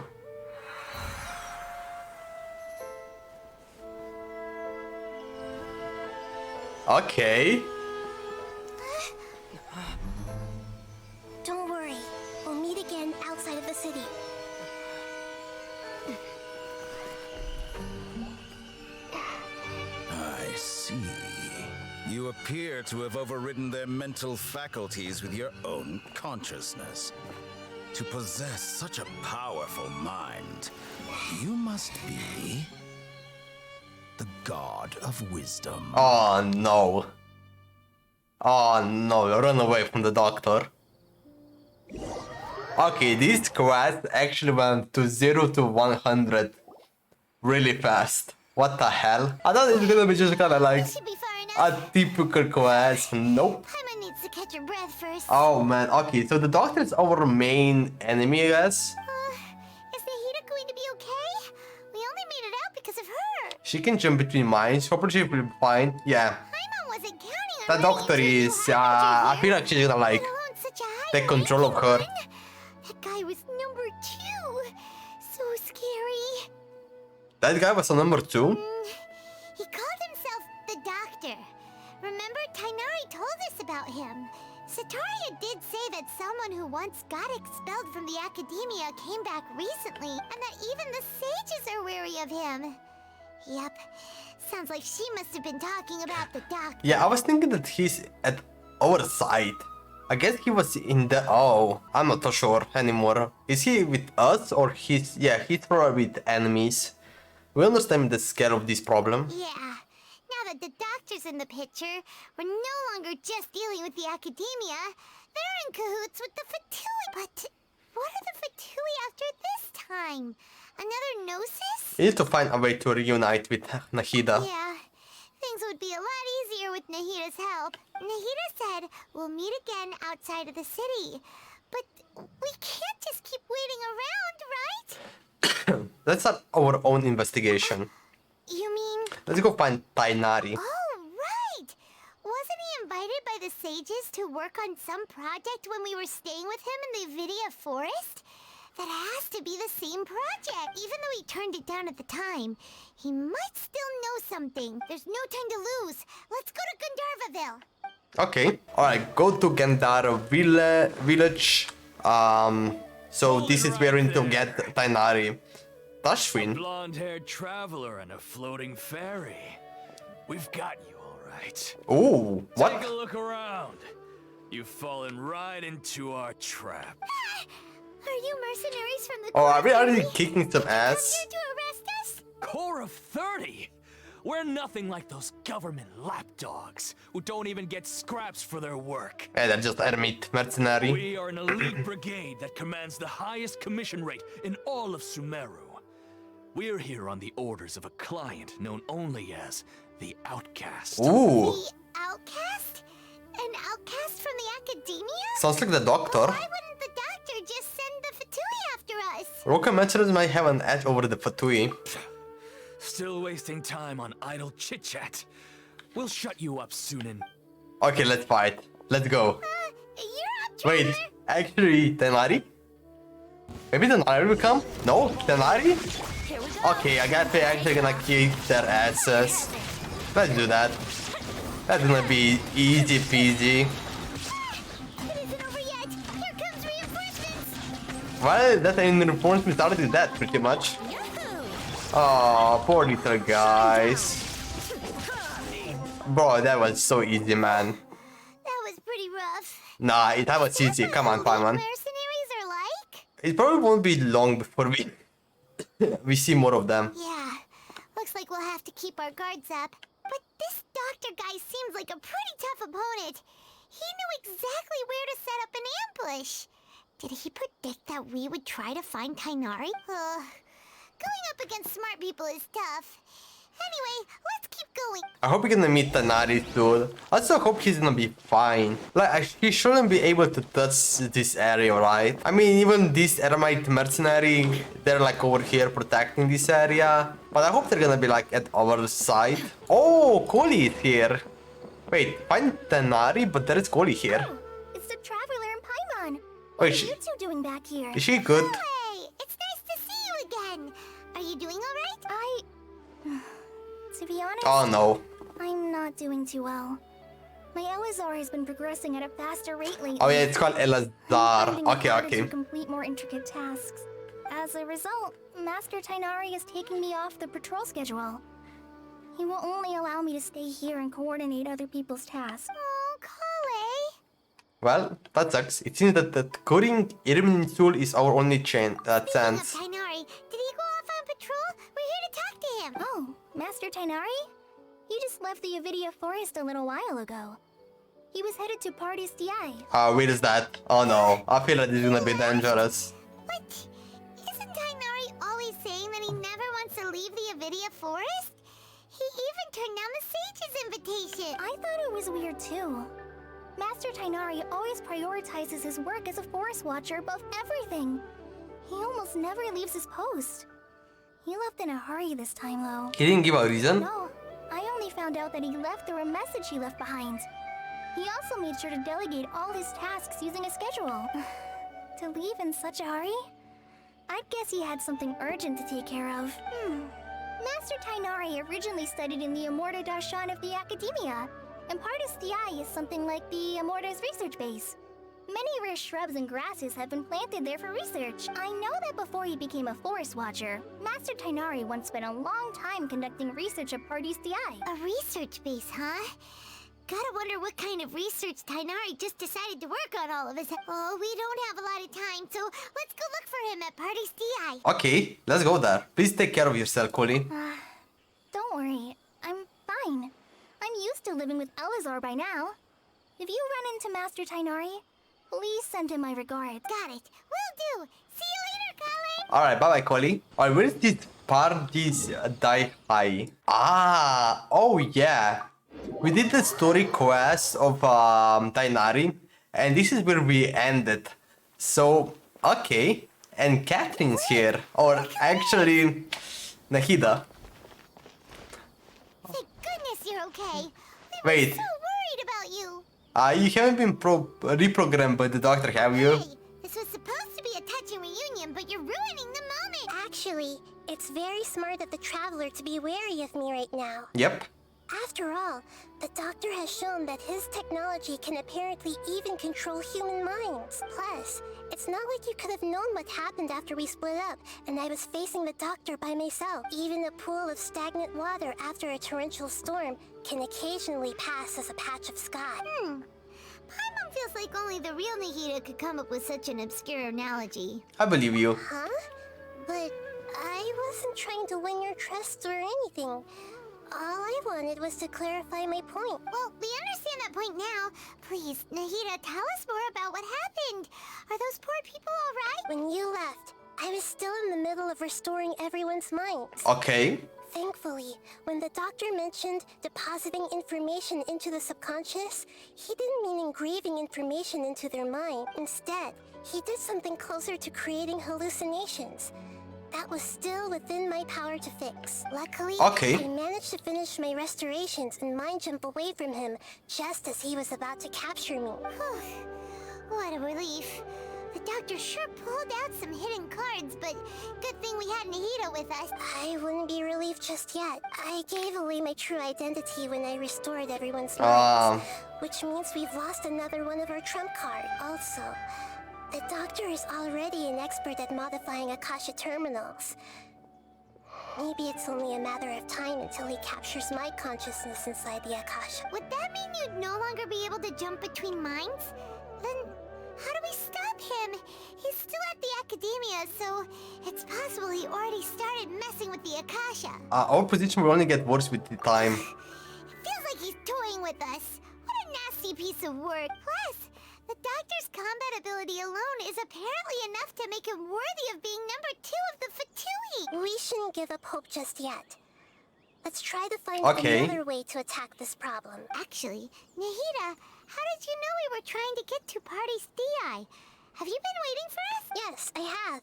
Okay. Don't worry. We'll meet again outside of the city. I see. You appear to have overridden their mental faculties with your own consciousness. To possess such a powerful mind, you must be the god of wisdom. Oh no. Oh no, run away from the doctor. Okay, this quest actually went to 0 to 100 really fast. What the hell? I thought it was gonna be just kinda like Should be far a enough. typical quest. Nope. Paimon needs to catch her breath first. Oh man, okay, so the doctor is our main enemy, I guess. Is Nahida going to be okay? We only made it out because of her. She can jump between mines, hopefully she'll be fine. Yeah. Paimon wasn't counting on The letting doctor you is, two harbinger I feel like she's gonna like let alone such a high take control of her. one. That guy was number 2. So scary. That guy was a number 2? He called himself the Doctor. Remember, Tighnari told us about him. Sataria did say that someone who once got expelled from the academia came back recently, and that even the sages are wary of him. Yep. Sounds like she must have been talking about the Doctor. Yeah, I was thinking that he's at our side. I guess he was in the... Oh, I'm not so sure anymore. Is he with us or he's... Yeah, he's probably with enemies. We understand the scale of this problem. Yeah. Now that the Doctor's in the picture, we're no longer just dealing with the academia. They're in cahoots with the Fatui. But what are the Fatui after this time? Another Gnosis? We need to find a way to reunite with Nahida. Yeah. Things would be a lot easier with Nahida's help. Nahida said we'll meet again outside of the city. But we can't just keep waiting around, right? Let's start our own investigation. You mean... Let's go find Tighnari. Oh, right! Wasn't he invited by the sages to work on some project when we were staying with him in the Vidia forest? That has to be the same project. Even though he turned it down at the time, he might still know something. There's no time to lose. Let's go to Gandharvaville. Okay. Alright, go to Aaru Village. So this is where we need to get Tighnari. Tashwin. Blonde-haired traveler and a floating fairy. We've got you all right. Oh, what? Take a look around. You've fallen right into our trap. Are you mercenaries from the Oh, are we Corps of already 30? kicking some Come ass? here to arrest us? Corps of 30? We're nothing like those government lapdogs who don't even get scraps for their work. Yeah, they're just ermite mercenary. We are an elite brigade that commands the highest commission rate in all of Sumeru. We're here on the orders of a client known only as the Outcast. Ooh, The outcast? An outcast from the academia? sounds like the doctor. Why wouldn't the doctor just send the Fatui after us? Roka mercenaries might have an edge over the Fatui. Still wasting time on idle chit-chat. We'll shut you up soon and... Okay, let's fight. Let's go. You're up, Wait, Trevor. actually, Tighnari? Maybe Tighnari will come? No? Tighnari? Here we go. Okay, I guess we're actually gonna kick their asses. Let's do that. That's gonna be easy peasy. It isn't over yet. Here comes reinforcements. Well, that reinforcement started that pretty much. Yahoo! Oh, poor little guys. Bro, that was so easy, man. That was pretty rough. Nah, that was easy. Come on, Paimon. Mercenaries are like? It probably won't be long before we see more of them. Yeah. Looks like we'll have to keep our guards up. But this doctor guy seems like a pretty tough opponent. He knew exactly where to set up an ambush. Did he predict that we would try to find Tighnari? Going up against smart people is tough. Anyway, let's keep going. I hope we're gonna meet Tighnari soon. I also hope he's gonna be fine. Like, he shouldn't be able to touch this area, right? I mean, even this Eremite mercenary, they're like over here protecting this area. But I hope they're gonna be like at our side. Oh, Koli is here. Wait, find Tighnari, but there is Koli here. Oh, it's the Traveler and Paimon. Oh, What is are she, you two doing back here? is she good? Hey, it's nice to see you again. Are you doing all right? To be honest, Oh no. I'm not doing too well. My Elazar has been progressing at a faster rate lately. Oh yeah, it's called Elazar. Finding it Okay, harder okay. to complete more intricate tasks. As a result, Master Tighnari is taking me off the patrol schedule. He will only allow me to stay here and coordinate other people's tasks. Oh, Kale. Well, that sucks. It seems that the Kuring Irminsul is our only chance. Speaking of Tighnari, did he go off on patrol? We're here to talk to him. Oh, Master Tighnari? He just left the Avidia forest a little while ago. He was headed to Pardis Dhyai. Where is that? Oh no, I feel like this is gonna be dangerous. What? Isn't Tighnari always saying that he never wants to leave the Avidia forest? He even turned down the sage's invitation. I thought it was weird too. Master Tighnari always prioritizes his work as a forest watcher above everything. He almost never leaves his post. He left in a hurry this time, though. He didn't give a reason? No, I only found out that he left through a message he left behind. He also made sure to delegate all his tasks using a schedule. To leave in such a hurry? I'd guess he had something urgent to take care of. Master Tighnari originally studied in the Amorta Darshan of the Academia, and Pardis Dhyai is something like the Amorta's research base. Many rare shrubs and grasses have been planted there for research. I know that before he became a forest watcher, Master Tighnari once spent a long time conducting research at Pardis Dhyai. A research base, huh? Gotta wonder what kind of research Tighnari just decided to work on all of us. Oh, we don't have a lot of time, so let's go look for him at Pardis Dhyai. Okay, let's go there. Please take care of yourself, Koli. Don't worry, I'm fine. I'm used to living with Elazar by now. If you run into Master Tighnari, please send him my regards. Got it. Will do. See you later, Kale. Alright, bye bye, Koli. Alright, where is this Pardis Dhyai? Ah, oh yeah. We did the story quest of Tighnari, and this is where we ended. So, okay. And Catherine's here. Or actually, Nahida. Thank goodness you're okay. We Wait. were so worried about you. You haven't been reprogrammed by the doctor, have you? Hey, this was supposed to be a touching reunion, but you're ruining the moment. Actually, it's very smart of the Traveler to be wary of me right now. Yep. After all, The doctor has shown that his technology can apparently even control human minds. Plus, it's not like you could have known what happened after we split up, and I was facing the doctor by myself. Even a pool of stagnant water after a torrential storm can occasionally pass as a patch of sky. Paimon feels like only the real Nahida could come up with such an obscure analogy. I believe you. Huh? But I wasn't trying to win your trust or anything. All I wanted was to clarify my point. Well, we understand that point now. Please, Nahida, tell us more about what happened. Are those poor people all right? When you left, I was still in the middle of restoring everyone's minds. Okay. Thankfully, when the doctor mentioned depositing information into the subconscious, he didn't mean engraving information into their mind. Instead, he did something closer to creating hallucinations. That was still within my power to fix. Luckily, Okay. I managed to finish my restorations and mind jump away from him just as he was about to capture me. What a relief. The doctor sure pulled out some hidden cards, but good thing we had Nahida with us. I wouldn't be relieved just yet. I gave away my true identity when I restored everyone's Ah. minds, which means we've lost another one of our trump cards. Also, the doctor is already an expert at modifying Akasha terminals. Maybe it's only a matter of time until he captures my consciousness inside the Akasha. Would that mean you'd no longer be able to jump between minds? Then how do we stop him? He's still at the academia, so it's possible he already started messing with the Akasha. Our position will only get worse with the time. It feels like he's toying with us. What a nasty piece of work. Plus, the doctor's combat ability alone is apparently enough to make him worthy of being number 2 of the Fatui. We shouldn't give up hope just yet. Let's try to find Okay. another way to attack this problem. Actually, Nahida, how did you know we were trying to get to Pardis Dhyai? Have you been waiting for us? Yes, I have.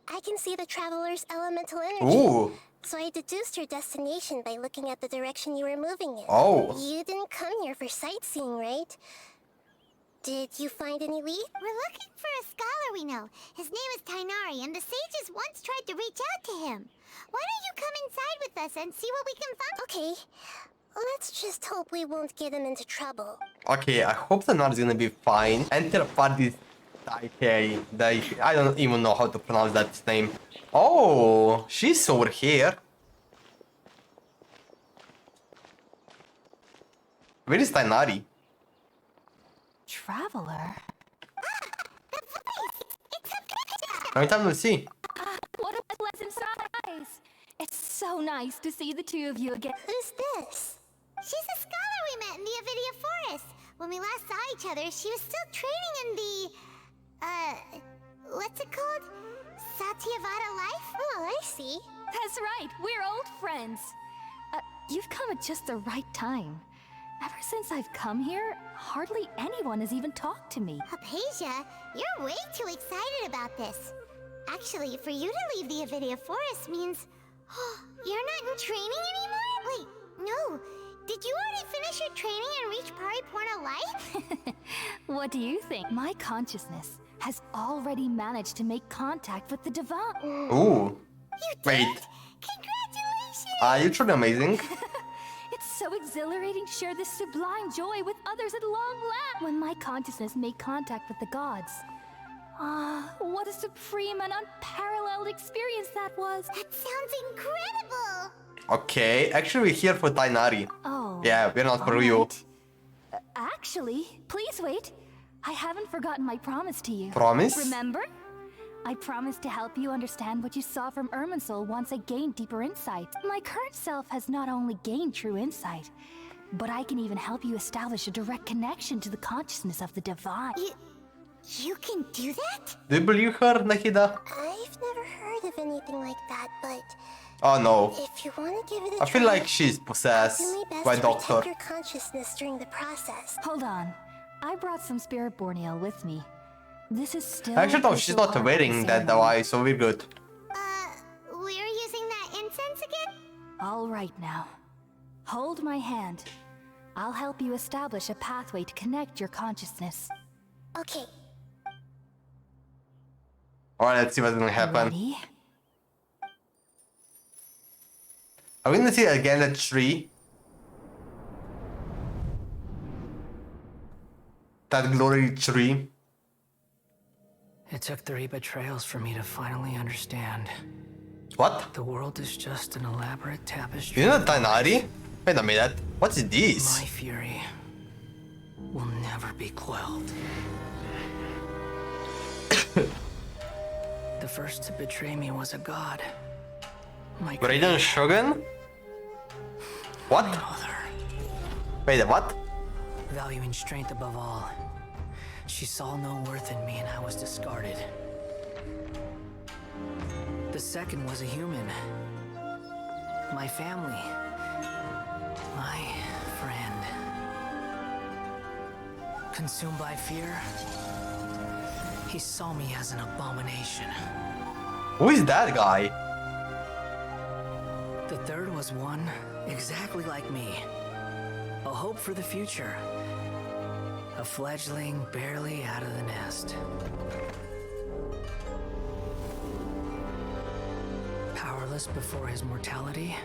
I can see the traveler's elemental energy. Ooh. So I deduced your destination by looking at the direction you were moving in. Oh. You didn't come here for sightseeing, right? Did you find any lead? We're looking for a scholar we know. His name is Tighnari, and the sages once tried to reach out to him. Why don't you come inside with us and see what we can find? Okay. Let's just hope we won't get him into trouble. Okay, I hope the is gonna be fine. Enter Pardis Dhyai. I don't even know how to pronounce that name. Oh, she's over here. Where is Tighnari? Traveler? Long time no see. What a pleasant surprise! It's so nice to see the two of you again. Who's this? She's a scholar we met in the Avidia Forest. When we last saw each other, she was still training in the... what's it called? Satyavada life? Oh, I see. That's right, we're old friends. You've come at just the right time. Ever since I've come here, hardly anyone has even talked to me. Hypatia, you're way too excited about this. Actually, for you to leave the Avidia Forest means... you're not in training anymore? Wait, no. Did you already finish your training and reach Paripurna life? What do you think? My consciousness has already managed to make contact with the divine. Ooh. You did? Wait. Congratulations! You're truly amazing. It's so exhilarating to share this sublime joy with others at long last. When my consciousness made contact with the gods. What a supreme and unparalleled experience that was. That sounds incredible! Okay, actually we're here for Tighnari. Oh. Yeah, we're not for all you. right. Actually, please wait. I haven't forgotten my promise to you. Promise? Remember? I promised to help you understand what you saw from Irminsul once I gained deeper insight. My current self has not only gained true insight, but I can even help you establish a direct connection to the consciousness of the divine. You can do that? Do you believe her, Nahida? I've never heard of anything like that, but... Oh no. If you want to give it a I feel try, like she's possessed do my best by to doctor. protect your consciousness during the process. Hold on. I brought some spirit borneal with me. This is still... Actually, no, she's not wearing that device, so we're good. We're using that incense again? All right now. Hold my hand. I'll help you establish a pathway to connect your consciousness. Okay. Alright, let's see what's gonna happen. Ready? Are we gonna see again that tree? That glory tree. It took the Ribat trails for me to finally understand. What? The world is just an elaborate tapestry. Isn't it Tighnari? Wait a minute. What's My this? fury will never be quelled. The first to betray me was a god. My Raiden Shogun? What? mother, Wait, what? valuing strength above all. She saw no worth in me and I was discarded. The second was a human. My family. My friend. Consumed by fear, he saw me as an abomination. Who is that guy? The third was one exactly like me. A hope for the future. A fledgling barely out of the nest. Powerless before his mortality,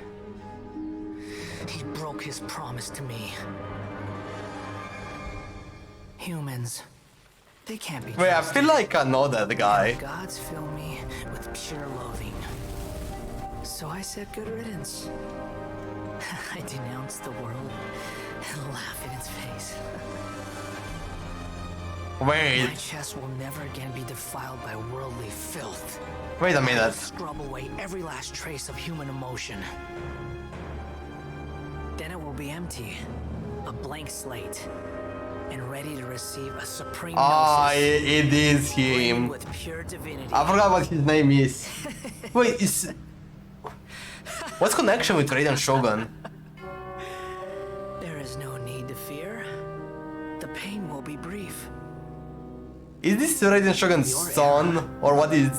he broke his promise to me. Humans, they can't be Wait, I trusted. feel like I know that guy. Gods fill me with pure loathing. So I said good riddance. I denounce the world and laugh in its face. Wait, My chest will never again be defiled by worldly filth. wait a minute. Scrub away every last trace of human emotion. Then it will be empty, a blank slate, and ready to receive a supreme Ah, gnosis, it is filled him. with pure divinity. I forgot what his name is. Wait, is... What's connection with Raiden Shogun? There is no need to fear. The pain will be brief. Is this Raiden Shogun's son? Or what is...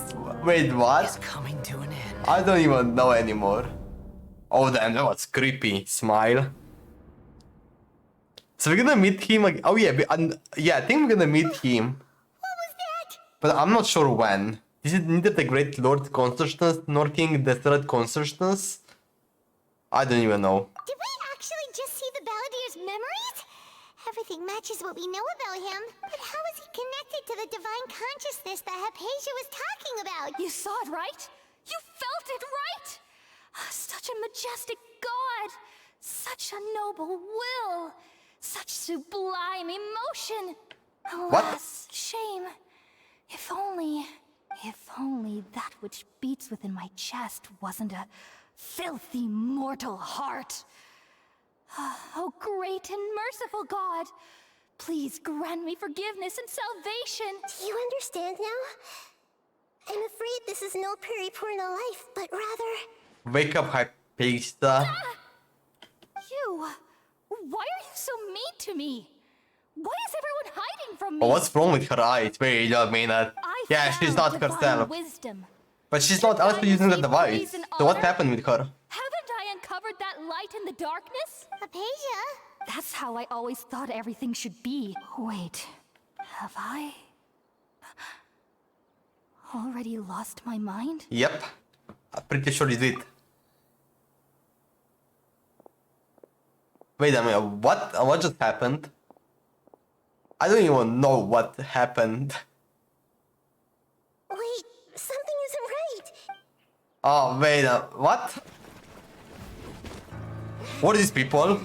Wait, It's what? coming to an end. I don't even know anymore. Oh damn, that was creepy. Smile. So we're gonna meet him like... Oh yeah, yeah, I think we're gonna meet him. What was that? But I'm not sure when. Is it neither the Great Lord Consciousness nor King Desolate Consciousness? I don't even know. Did we actually just see the Balladeer's memories? Everything matches what we know about him. But how is he connected to the divine consciousness that Hypatia was talking about? You saw it, right? You felt it, right? Such a majestic god! Such a noble will! Such sublime emotion! Alas, shame. If only that which beats within my chest wasn't a filthy mortal heart. Oh, great and merciful God, please grant me forgiveness and salvation. Do you understand now? I'm afraid this is no Purna life, but rather... Wake up, Hypatia. You, why are you so mean to me? Why is everyone hiding from me? Oh, what's wrong with her eyes? Wait a minute. I Yeah, she's not found divine herself. wisdom. But she's not also using the device. So what happened with her? Haven't I uncovered that light in the darkness? Hypatia? That's how I always thought everything should be. Wait, have I already lost my mind? Yep. I'm pretty sure it's it. Wait a minute, what just happened? I don't even know what happened. Wait, something isn't right. Oh, wait, what? What are these people?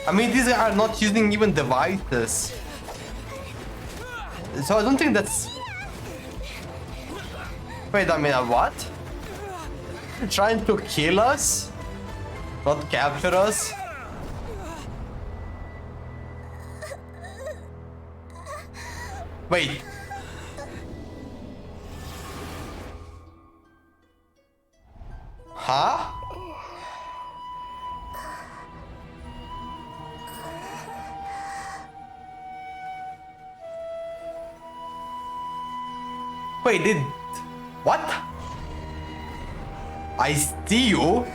I mean, these are not using even devices. So I don't think that's... Wait a minute, what? You're trying to kill us? Not capture us? Wait. Huh? Wait, did... What? I see you?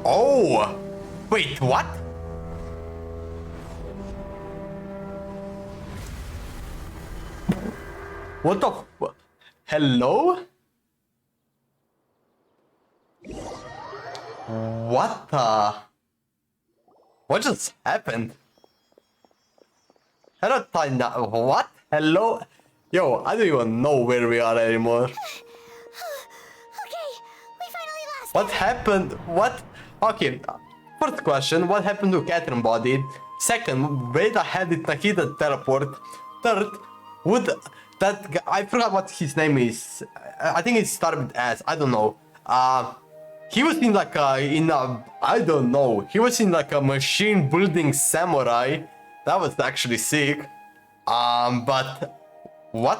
Oh! Wait, what? What the hello? What the? What just happened? Hello, Tighnari. What? Hello? Yo, I don't even know where we are anymore. Okay, we finally lost What happened? What? Okay, first question, what happened to Catherine body? Second, where the hell did Nahida teleport? Third, would that guy, I forgot what his name is. I think it started with S, I don't know. He was in like I don't know. He was in like a machine building samurai. That was actually sick. But what?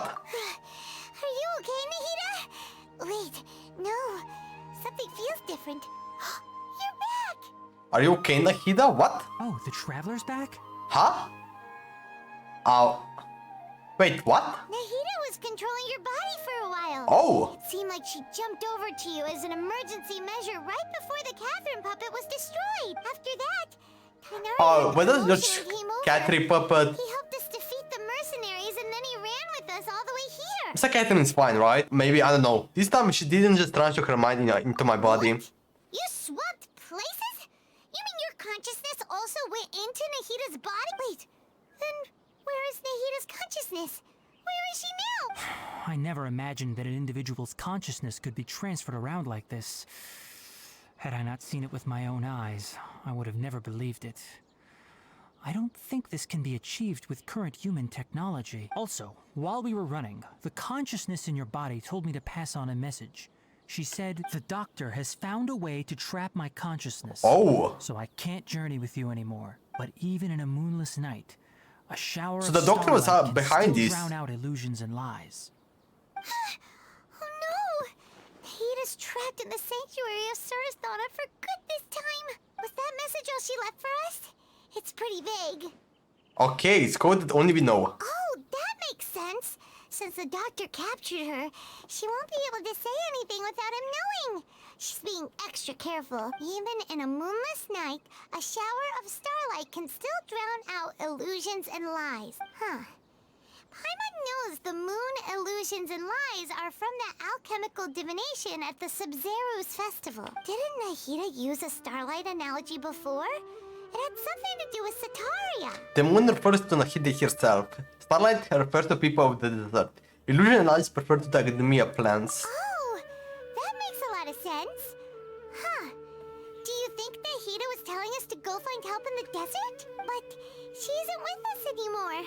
Are you okay, Nahida? Wait, no. Something feels different. You're back! Are you okay, Nahida? What? Oh, the Traveler's back? Huh? Wait, what? Nahida was controlling your body for a while. Oh! It seemed like she jumped over to you as an emergency measure right before the Catherine puppet was destroyed. After that, Tighnari Oh, but that's emotionally just came over. Catherine puppet. He helped us defeat the mercenaries and then he ran with us all the way here. Mr. Catherine's fine, right? Maybe, I don't know. This time she didn't just transfer her mind into my body. What? You swapped places? You mean your consciousness also went into Nahida's body? Wait, then where is Nahida's consciousness? Where is she now? I never imagined that an individual's consciousness could be transferred around like this. Had I not seen it with my own eyes, I would have never believed it. I don't think this can be achieved with current human technology. Also, while we were running, the consciousness in your body told me to pass on a message. She said, the doctor has found a way to trap my consciousness. Oh! So I can't journey with you anymore. But even in a moonless night, a shower So of the doctor was starlight can behind still this. drown out illusions and lies. Oh no! Nahida's trapped in the sanctuary of Surasthana for good this time. Was that message all she left for us? It's pretty vague. Okay, it's code that only we know. Oh, that makes sense. Since the doctor captured her, she won't be able to say anything without him knowing. She's being extra careful. Even in a moonless night, a shower of starlight can still drown out illusions and lies. Huh. Paimon knows the moon illusions and lies are from the alchemical divination at the Sub-Zero's festival. Didn't Nahida use a starlight analogy before? It had something to do with Sataria. The moon refers to Nahida herself. Starlight refers to people of the desert. Illusion and lies refer to the academia plans. Oh, that makes a lot of sense. Huh. Do you think Nahida was telling us to go find help in the desert? But she isn't with us anymore.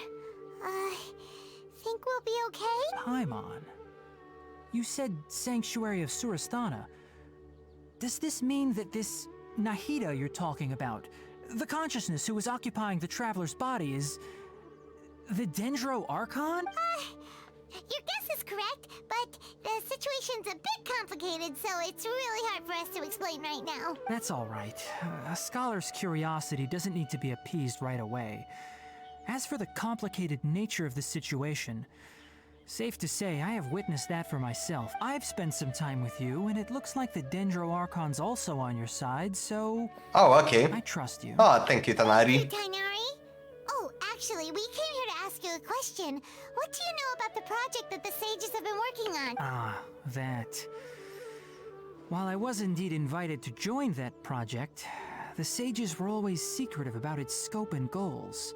Think we'll be okay? Paimon, you said Sanctuary of Surasthana. Does this mean that this Nahida you're talking about, the consciousness who was occupying the traveler's body, is the Dendro Archon? Your guess is correct, but the situation's a bit complicated, so it's really hard for us to explain right now. That's all right. A scholar's curiosity doesn't need to be appeased right away. As for the complicated nature of the situation, safe to say I have witnessed that for myself. I've spent some time with you, and it looks like the Dendro Archon's also on your side, so... Oh, okay. I trust you. Oh, thank you, Hey, Tighnari. Tighnari? Oh, actually, we came here to ask you a question. What do you know about the project that the sages have been working on? Ah, that. While I was indeed invited to join that project, the sages were always secretive about its scope and goals.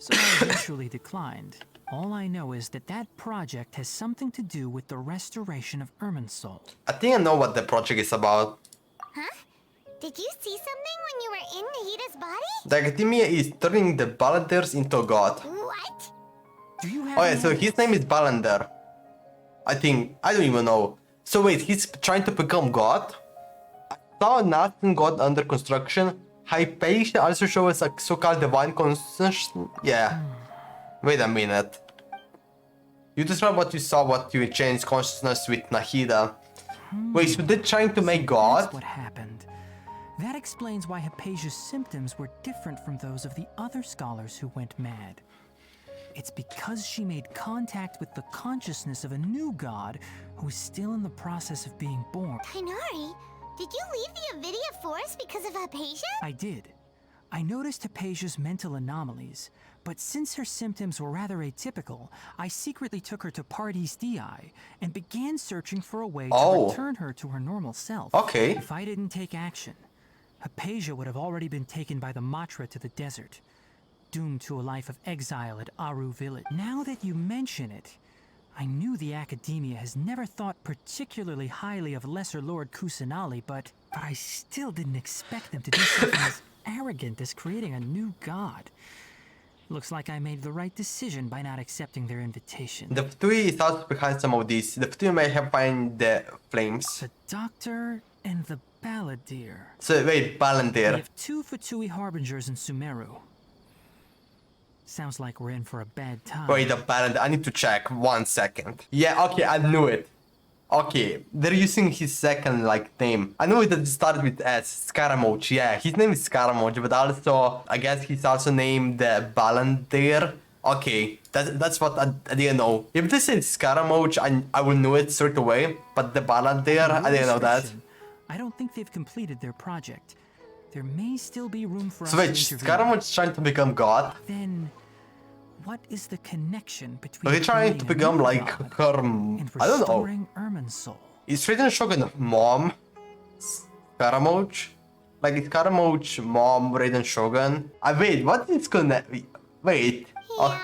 So I eventually declined. All I know is that that project has something to do with the restoration of Irminsul. I think I know what the project is about. Huh? Did you see something when you were in Nahida's body? The academia is turning the Balladeers into a god. What? Do you have Oh yeah, so his name is Balladeer. I think, I don't even know. So wait, he's trying to become god? I saw an Aston god under construction. Hypatia also shows a so-called divine conscience. Yeah. Wait a minute. You describe what you saw, what you changed consciousness with Nahida. Wait, so they're trying to make God? That's what happened. That explains why Hypatia's symptoms were different from those of the other scholars who went mad. It's because she made contact with the consciousness of a new god who is still in the process of being born. Tighnari, did you leave the Avidia Forest because of Hypatia? I did. I noticed Hypatia's mental anomalies, but since her symptoms were rather atypical, I secretly took her to Pardis Dhyai and began searching for a way to return her to her normal self. Okay. If I didn't take action, Hypatia would have already been taken by the Matra to the desert, doomed to a life of exile at Aaru Village. Now that you mention it, I knew the Academia has never thought particularly highly of Lesser Lord Kusanali, but I still didn't expect them to do something as arrogant as creating a new god. Looks like I made the right decision by not accepting their invitation. The Ftui is also behind some of these. The Ftui may have found the flames. The Doctor and the Balladeer. So wait, Balladeer. We have 2 Ftui harbingers in Sumeru. Sounds like we're in for a bad time. Wait, the Balladeer. I need to check. 1 second. Yeah, okay, I knew it. Okay, they're using his second name. I know that it started with S, Scaramouche. Yeah, his name is Scaramouche, but also I guess he's also named Balladeer. Okay, that's what I didn't know. If they said Scaramouche, I will know it straight away. But the Balladeer, I didn't know that. I don't think they've completed their project. There may still be room for us So wait, to intervene. Scaramouche is trying to become God? Then what is the connection between Are they trying to become like her? and I don't know. restoring Irminsul? Is Raiden Shogun mom Scaramouche? Like is Scaramouche mom Raiden Shogun? Wait, what is gonna wait?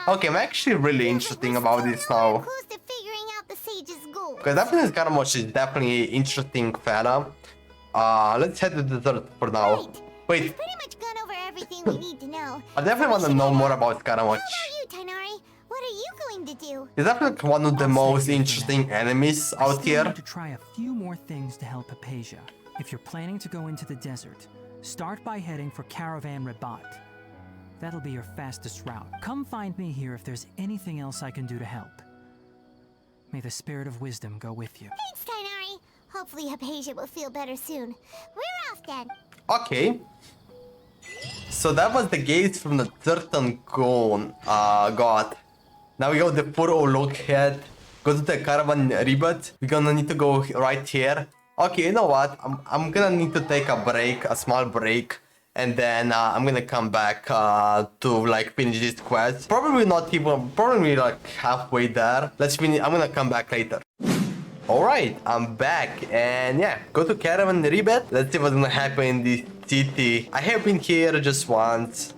Okay, I'm actually really interesting about this now. Close to figuring out the sage's goal. Because definitely Scaramouche is definitely interesting fella. Let's head to the desert for now. Wait, We've pretty much gone over everything we need to know. I definitely want to know more about Scaramouche. How about you, Tighnari? What are you going to do? He's definitely one of the most interesting enemies out Still here. need to try a few more things to help Hypatia. If you're planning to go into the desert, start by heading for Caravan Ribat. That'll be your fastest route. Come find me here if there's anything else I can do to help. May the spirit of wisdom go with you. Thanks, Tighnari. Hopefully Hypatia will feel better soon. We're off then. Okay. So that was the gates from the certain god. Now we got the 4-0 look head. Go to the Caravan Ribat. We're gonna need to go right here. Okay, you know what? I'm gonna need to take a break, a small break. And then I'm gonna come back to finish this quest. Probably not even, probably halfway there. Let's finish, I'm gonna come back later. Alright, I'm back and yeah, go to Caravan Ribat. Let's see what's gonna happen in this city. I have been here just once.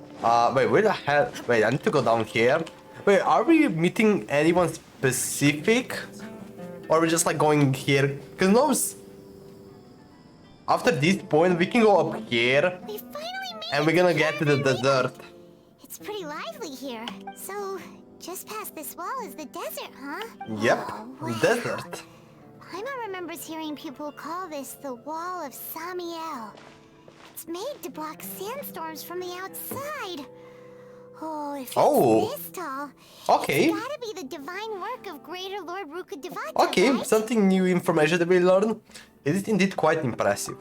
Wait, where the hell? Wait, I need to go down here. Wait, are we meeting anyone specific? Or are we just going here? Cause no, after this point we can go up here. We finally made And we're gonna get to the desert. It's pretty lively here. So, just past this wall is the desert, huh? Yep, Oh, wow. desert. Paimon remembers hearing people call this the Wall of Samiel. It's made to block sandstorms from the outside. Oh, if it's this tall, Okay. it's gotta be the divine work of Greater Lord Rukkhadevata, Okay, right? something new information that we learned. It is indeed quite impressive.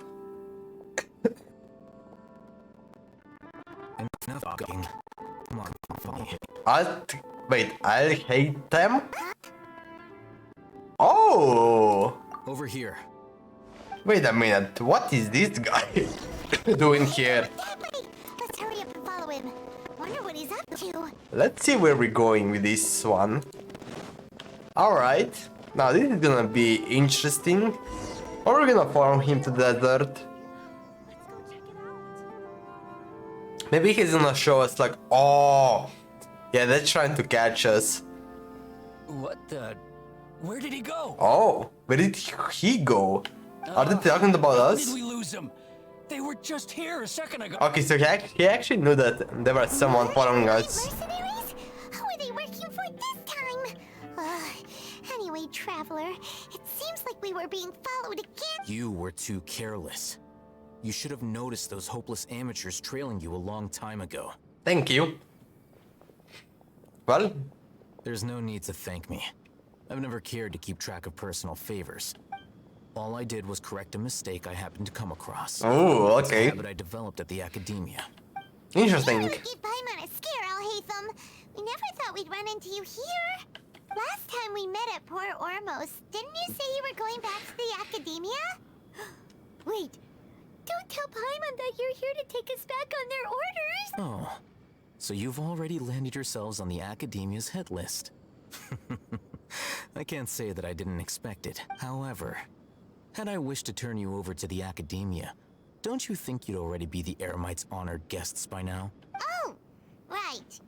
Enough talking. Come on, follow me. I'll hate them? Oh! Over here. Wait a minute, what is this guy doing here? Deadly! Let's hurry up and follow him. Wonder what he's up to. Let's see where we're going with this one. Alright, now this is gonna be interesting. Or we're gonna follow him to the desert. Maybe he's gonna show us oh! Yeah, they're trying to catch us. What the? Where did he go? Oh, where did he go? Are they talking about How us? did we lose him? They were just here a second ago. Okay, so he actually knew that there was someone following us. Mercenaries? Who are they working for this time? Anyway, Traveler, it seems like we were being followed again. You were too careless. You should have noticed those hopeless amateurs trailing you a long time ago. Thank you. Well, there's no need to thank me. I've never cared to keep track of personal favors. All I did was correct a mistake I happened to come across. Oh, okay. It's a habit I developed at the Academia. Interesting. Give Paimon a scare, Alhaitham. We never thought we'd run into you here. Last time we met at Port Ormos, didn't you say you were going back to the Academia? Wait, Don't tell Paimon that you're here to take us back on their orders! Oh, so you've already landed yourselves on the Academia's hit list. I can't say that I didn't expect it. However, had I wished to turn you over to the Academia, don't you think you'd already be the Eremites' honored guests by now? Oh, right.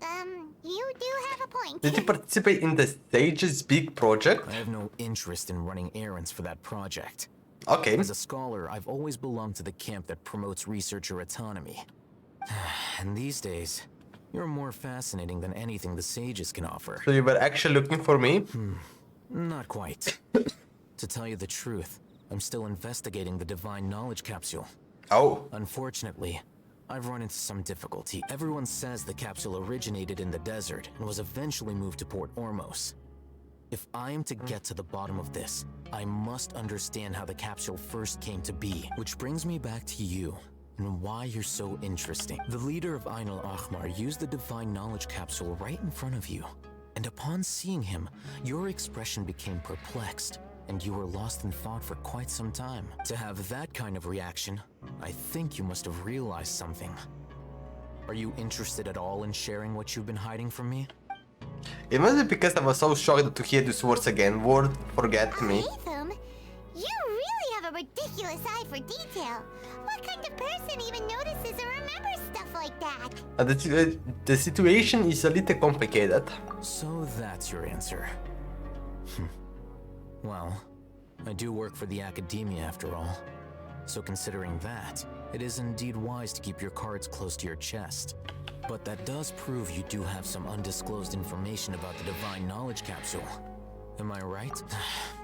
You do have a point. Did you participate in the Sage's big project? I have no interest in running errands for that project. Okay. As a scholar, I've always belonged to the camp that promotes researcher autonomy. And these days, you're more fascinating than anything the sages can offer. So you were actually looking for me? Not quite. To tell you the truth, I'm still investigating the Divine Knowledge Capsule. Oh. Unfortunately, I've run into some difficulty. Everyone says the capsule originated in the desert and was eventually moved to Port Ormos. If I am to get to the bottom of this, I must understand how the capsule first came to be. Which brings me back to you, and why you're so interesting. The leader of Ain al-Ahmar used the Divine Knowledge Capsule right in front of you. And upon seeing him, your expression became perplexed, and you were lost in thought for quite some time. To have that kind of reaction, I think you must have realized something. Are you interested at all in sharing what you've been hiding from me? It must be because I was so shocked to hear these words again. Word, forget me. Latham, you really have a ridiculous eye for detail. What kind of person even notices or remembers stuff like that? The situation is a little complicated. So that's your answer. Well, I do work for the Academia after all. So considering that, it is indeed wise to keep your cards close to your chest. But that does prove you do have some undisclosed information about the Divine Knowledge Capsule. Am I right?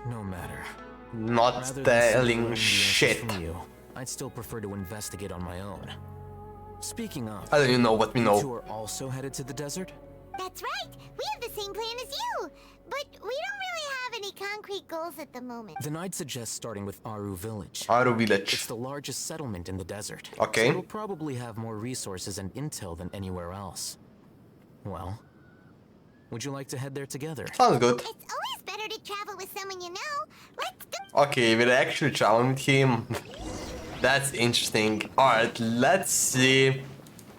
No matter. Not telling shit. From you, I'd still prefer to investigate on my own. Speaking of, I don't even know what we know. You two are also headed to the desert? That's right! We have the same plan as you! But we don't really have any concrete goals at the moment. Then I'd suggest starting with Aaru Village. Aaru Village. It's the largest settlement in the desert. Okay. So it'll probably have more resources and intel than anywhere else. Well, would you like to head there together? Sounds good. It's always better to travel with someone you know. Let's go! Okay, we're actually traveling with him. That's interesting. Alright, let's see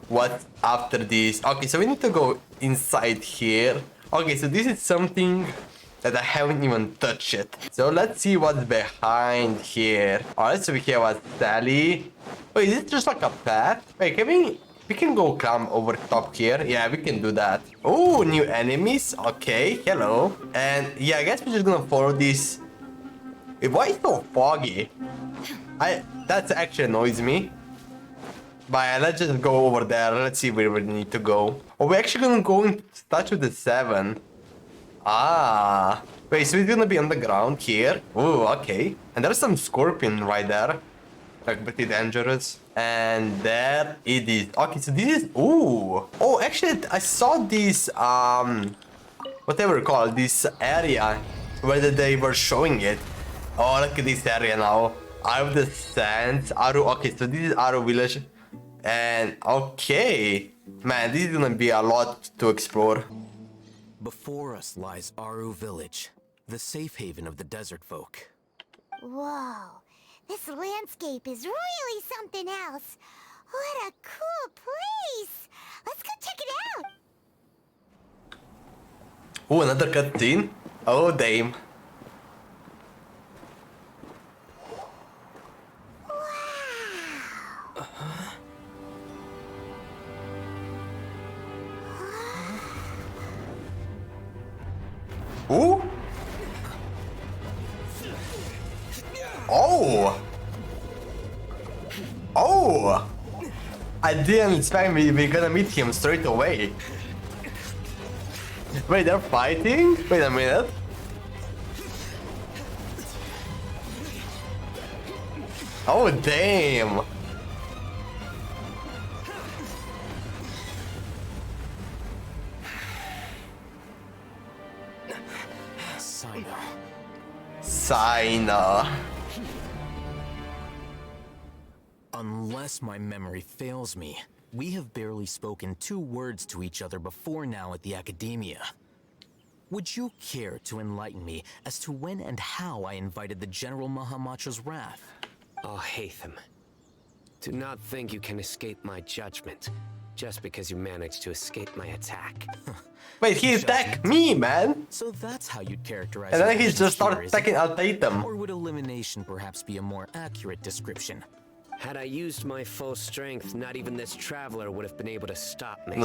what's after this. Okay, so we need to go inside here. Okay, so this is something that I haven't even touched yet. So let's see what's behind here. Alright, so we have a Sally. Wait, is it just like a path? Wait, we can go climb over top here. Yeah, we can do that. Oh, new enemies. Okay, hello. And yeah, I guess we're just gonna follow this. Why is it so foggy? That actually annoys me. But let's just go over there. Let's see where we need to go. Oh, we're actually gonna go in touch with the 7. Ah. Wait, so it's gonna be on the ground here. Oh, okay. And there's some scorpion right there. Like pretty dangerous. And there it is. Okay, so this is... Ooh. Oh, actually, I saw this... whatever you call this area where they were showing it. Oh, look at this area now. Out of the sands. Aaru... Okay, so this is Aaru Village. And okay, man, this is gonna be a lot to explore. Before us lies Aaru Village, the safe haven of the desert folk. Whoa, this landscape is really something else. What a cool place! Let's go check it out! Oh, another cutscene? Oh, damn. Ooh. Oh. Oh. I didn't expect we're gonna meet him straight away. Wait, they're fighting? Wait a minute. Oh, damn. Cyno. Unless my memory fails me, we have barely spoken 2 words to each other before now at the Academia. Would you care to enlighten me as to when and how I invited the General Mahamatra's wrath? Oh, Hatham. Do not think you can escape my judgment, just because you managed to escape my attack. Wait, he attacked me, man! So that's how you'd characterize And then he elimination just started here, is attacking it? Altatum. Or would elimination perhaps be a more accurate description? Had I used my full strength, not even this traveler would have been able to stop me.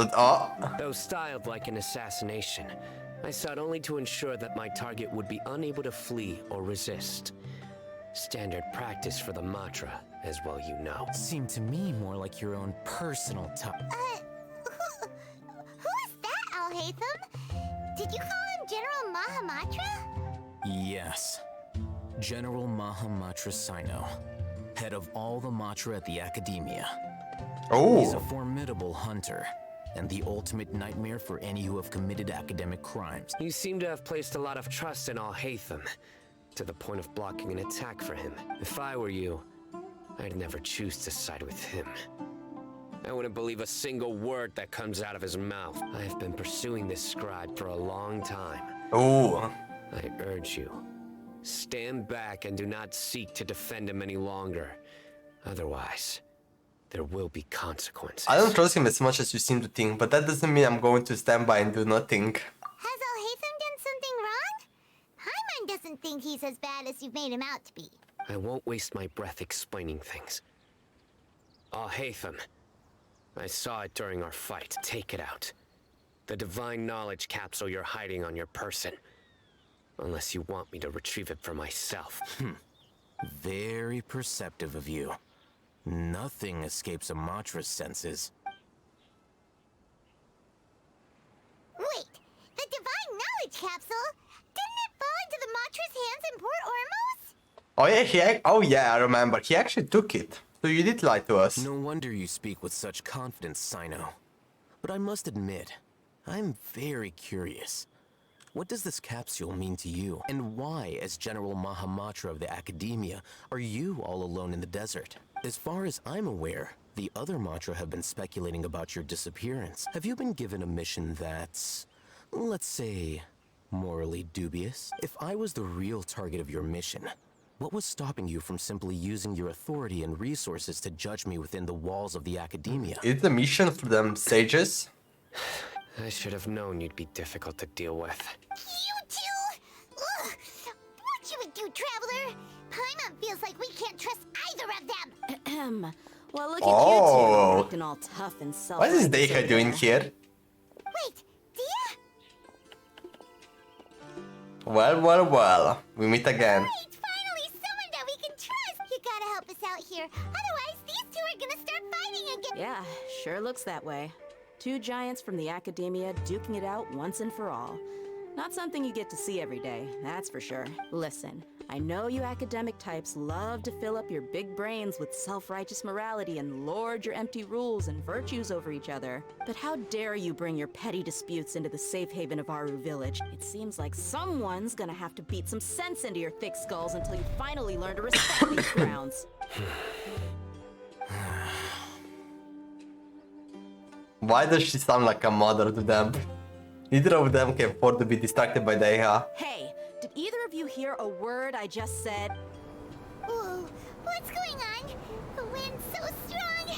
Though styled like an assassination, I sought only to ensure that my target would be unable to flee or resist. Standard practice for the Matra, as well you know. Seemed to me more like your own personal Who is that, Alhaitham? Did you call him General Mahamatra? Yes. General Mahamatra Cyno. Head of all the Matra at the Academia. Oh. He's a formidable hunter, and the ultimate nightmare for any who have committed academic crimes. You seem to have placed a lot of trust in Alhaitham, to the point of blocking an attack for him. If I were you, I'd never choose to side with him. I wouldn't believe a single word that comes out of his mouth. I have been pursuing this scribe for a long time. Oh. I urge you, stand back and do not seek to defend him any longer. Otherwise, there will be consequences. I don't trust him as much as you seem to think, but that doesn't mean I'm going to stand by and do nothing. Has Alhaitham done something wrong? Paimon doesn't think he's as bad as you've made him out to be. I won't waste my breath explaining things. Alhaitham, I saw it during our fight. Take it out. The divine knowledge capsule you're hiding on your person. Unless you want me to retrieve it for myself. Very perceptive of you. Nothing escapes a Matra's senses. Wait, the divine knowledge capsule? Didn't it fall into the Matra's hands in Port Ormos? Oh yeah, I remember. He actually took it. So you did lie to us. No wonder you speak with such confidence, Cyno. But I must admit, I'm very curious. What does this capsule mean to you? And why, as General Mahamatra of the Academia, are you all alone in the desert? As far as I'm aware, the other Matra have been speculating about your disappearance. Have you been given a mission that's, let's say, morally dubious? If I was the real target of your mission, what was stopping you from simply using your authority and resources to judge me within the walls of the Academia? Is the mission for them sages? I should have known you'd be difficult to deal with. You two? Ugh. What you would do, Traveler? Paimon feels like we can't trust either of them. Well, look at you two, acting all tough and What is self-righteous Deika over doing there. here? Wait, Dia? Well. We meet again. Great, finally someone that we can trust. You gotta help us out here. Otherwise, these two are gonna start fighting again. Yeah, sure looks that way. Two giants from the Academia duking it out once and for all. Not something you get to see every day, that's for sure. Listen, I know you academic types love to fill up your big brains with self-righteous morality and lord your empty rules and virtues over each other. But how dare you bring your petty disputes into the safe haven of Aaru Village? It seems like someone's gonna have to beat some sense into your thick skulls until you finally learn to respect these grounds. Why does she sound like a mother to them? Neither of them can afford to be distracted by Deika. Hey, did either of you hear a word I just said? Whoa, what's going on? The wind's so strong.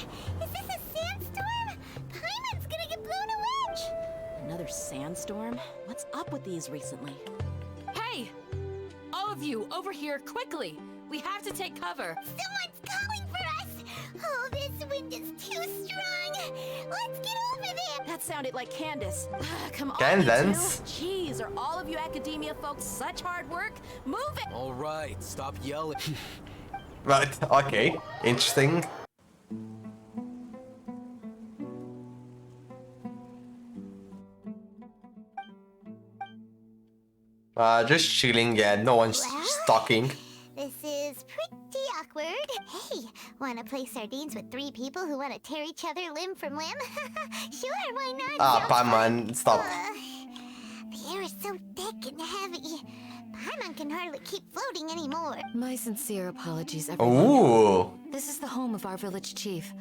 Is this a sandstorm? Paimon's gonna get blown away. Another sandstorm? What's up with these recently? Hey! All of you, over here, quickly! We have to take cover! Someone's calling for us! Oh, this wind is too strong! Let's get over there! That sounded like Candace. Come on, Candace? you two. Jeez, are all of you Academia folks such hard work? Move it! All right, stop yelling. Right, okay. Interesting. Just chilling, yeah, no one's stalking. This is pretty awkward. Hey, wanna play sardines with three people who wanna tear each other limb from limb? Sure, why not? Paimon, stop. The air is so thick and heavy. Paimon can hardly keep floating anymore. My sincere apologies, everyone. Ooh. This is the home of our village chief.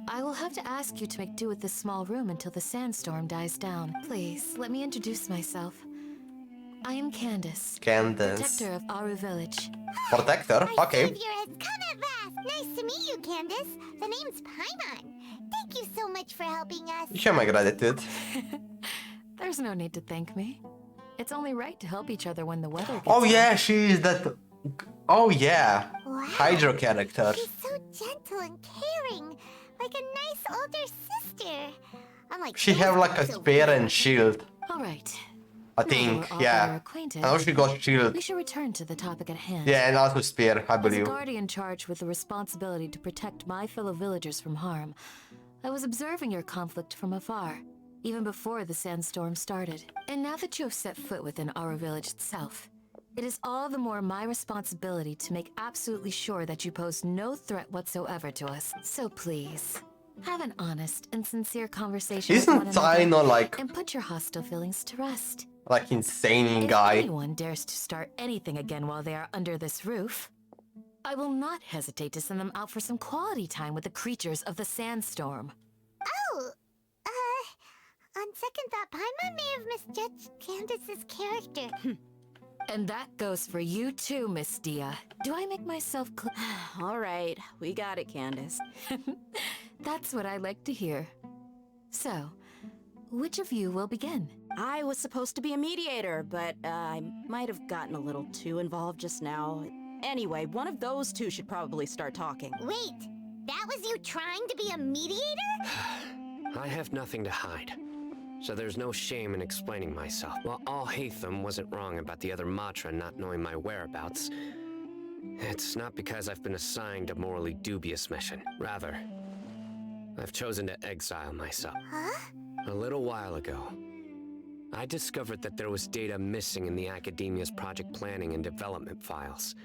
I will have to ask you to make do with this small room until the sandstorm dies down. Please, let me introduce myself. I am Candace. Candace. Protector of Aaru Village. Protector? Okay. Savior has come at last. Nice to meet you, Candace. The name's Paimon. Thank you so much for helping us. Share my gratitude. There's no need to thank me. It's only right to help each other when the weather gets Oh yeah, hot. she is that. Oh yeah, Wow. Hydro character. She's so gentle and caring, like a nice older sister. Unlike She have like a spear and shield. All right. I Now think, we're all better yeah. acquainted, I know she got shield. we should return to the topic at hand. Yeah, and also spear, I As a believe. guardian charged with the responsibility to protect my fellow villagers from harm, I was observing your conflict from afar, even before the sandstorm started. And now that you have set foot within Aaru Village itself, it is all the more my responsibility to make absolutely sure that you pose no threat whatsoever to us. So please, have an honest and sincere conversation with one Isn't another Cyno like and put your hostile feelings to rest. insane If guy? anyone dares to start anything again while they are under this roof, I will not hesitate to send them out for some quality time with the creatures of the sandstorm. Oh, on second thought, Paimon may have misjudged Candace's character. And that goes for you too, Miss Dia. Do I make myself clear? All right, we got it, Candace. That's what I like to hear. So, which of you will begin? I was supposed to be a mediator, but I might have gotten a little too involved just now. Anyway, one of those two should probably start talking. Wait, that was you trying to be a mediator? I have nothing to hide, so there's no shame in explaining myself. While Alhaitham wasn't wrong about the other Matra not knowing my whereabouts, it's not because I've been assigned a morally dubious mission. Rather, I've chosen to exile myself. Huh? A little while ago, I discovered that there was data missing in the Academia's project planning and development files.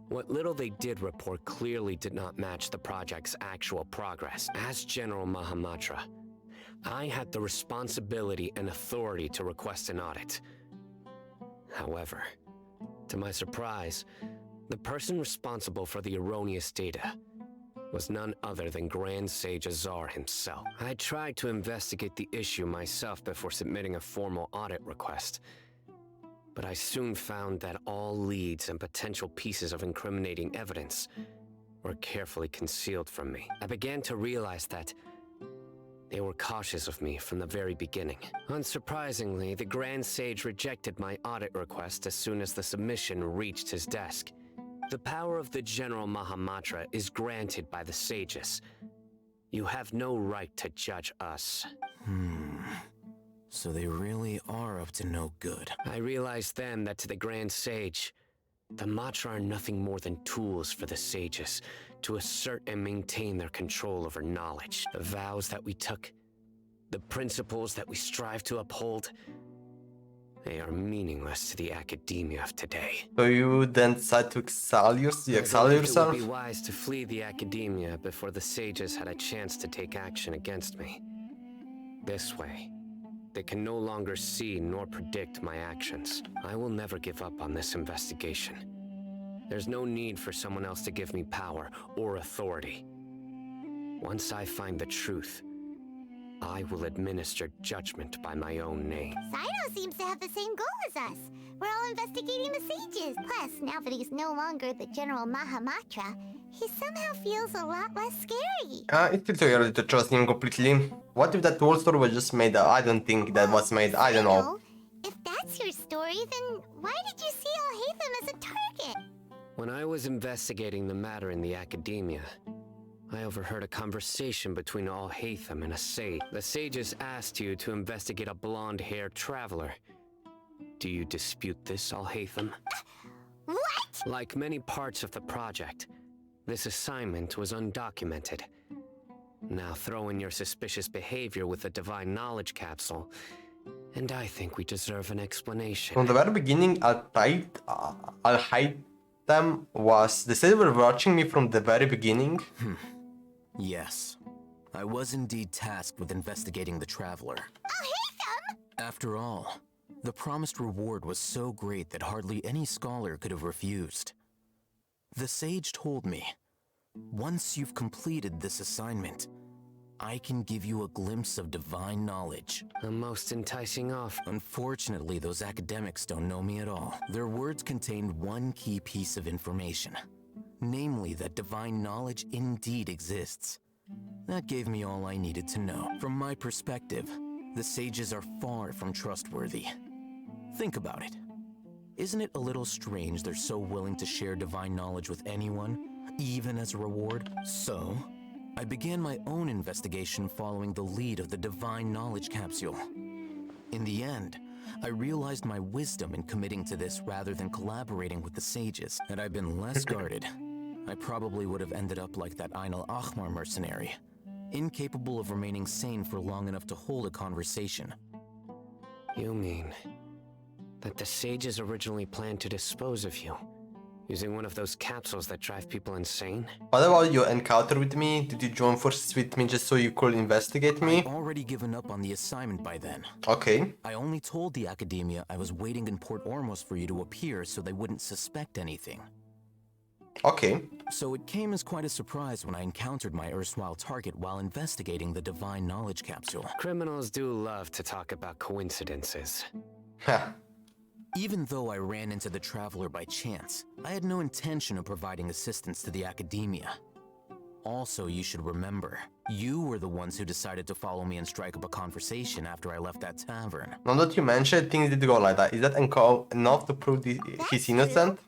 What little they did report clearly did not match the project's actual progress. As General Mahamatra, I had the responsibility and authority to request an audit. However, to my surprise, the person responsible for the erroneous data was none other than Grand Sage Azar himself. I tried to investigate the issue myself before submitting a formal audit request, but I soon found that all leads and potential pieces of incriminating evidence were carefully concealed from me. I began to realize that they were cautious of me from the very beginning. Unsurprisingly, the Grand Sage rejected my audit request as soon as the submission reached his desk. The power of the General Mahamatra is granted by the sages. You have no right to judge us. So they really are up to no good. I realized then that to the Grand Sage, the Matra are nothing more than tools for the sages to assert and maintain their control over knowledge. The vows that we took, the principles that we strive to uphold, they are meaningless to the academia of today. So you then decide to exile yourself? It would be wise to flee the academia before the sages had a chance to take action against me. This way, they can no longer see nor predict my actions. I will never give up on this investigation. There's no need for someone else to give me power or authority. Once I find the truth, I will administer judgment by my own name. Cyno seems to have the same goal as us. We're all investigating the sages. Plus, now that he's no longer the General Mahamatra, he somehow feels a lot less scary. It's still too early to trust him completely. What if that whole story was just made up? I don't think that was made. I don't know. If that's your story, then why did you see Alhaitham as a target? When I was investigating the matter in the academia, I overheard a conversation between Alhaitham and a sage. The sages asked you to investigate a blonde-haired traveler. Do you dispute this, Alhaitham? What? Like many parts of the project, this assignment was undocumented. Now throw in your suspicious behavior with the Divine Knowledge Capsule, and I think we deserve an explanation. From the very beginning, Alhaitham was... They said they were watching me from the very beginning. Yes. I was indeed tasked with investigating the Traveler. Alhaitham! After all, the promised reward was so great that hardly any scholar could have refused. The sage told me, once you've completed this assignment, I can give you a glimpse of divine knowledge. A most enticing offer. Unfortunately, those academics don't know me at all. Their words contained one key piece of information. Namely, that divine knowledge indeed exists. That gave me all I needed to know. From my perspective, the sages are far from trustworthy. Think about it. Isn't it a little strange they're so willing to share divine knowledge with anyone, even as a reward? So, I began my own investigation following the lead of the divine knowledge capsule. In the end, I realized my wisdom in committing to this rather than collaborating with the sages. Had I been less guarded, I probably would have ended up like that Ain al-Ahmar mercenary, incapable of remaining sane for long enough to hold a conversation. You mean that the sages originally planned to dispose of you, using one of those capsules that drive people insane? What about your encounter with me? Did you join forces with me just so you could investigate me? I'd already given up on the assignment by then. Okay. I only told the Academia I was waiting in Port Ormos for you to appear so they wouldn't suspect anything. Okay. So it came as quite a surprise when I encountered my erstwhile target while investigating the divine knowledge capsule. Criminals do love to talk about coincidences. Even though I ran into the Traveler by chance, I had no intention of providing assistance to the Academia. Also, you should remember, you were the ones who decided to follow me and strike up a conversation after I left that tavern. Now that you mentioned, things did go like that. Is that enough to prove he's innocent?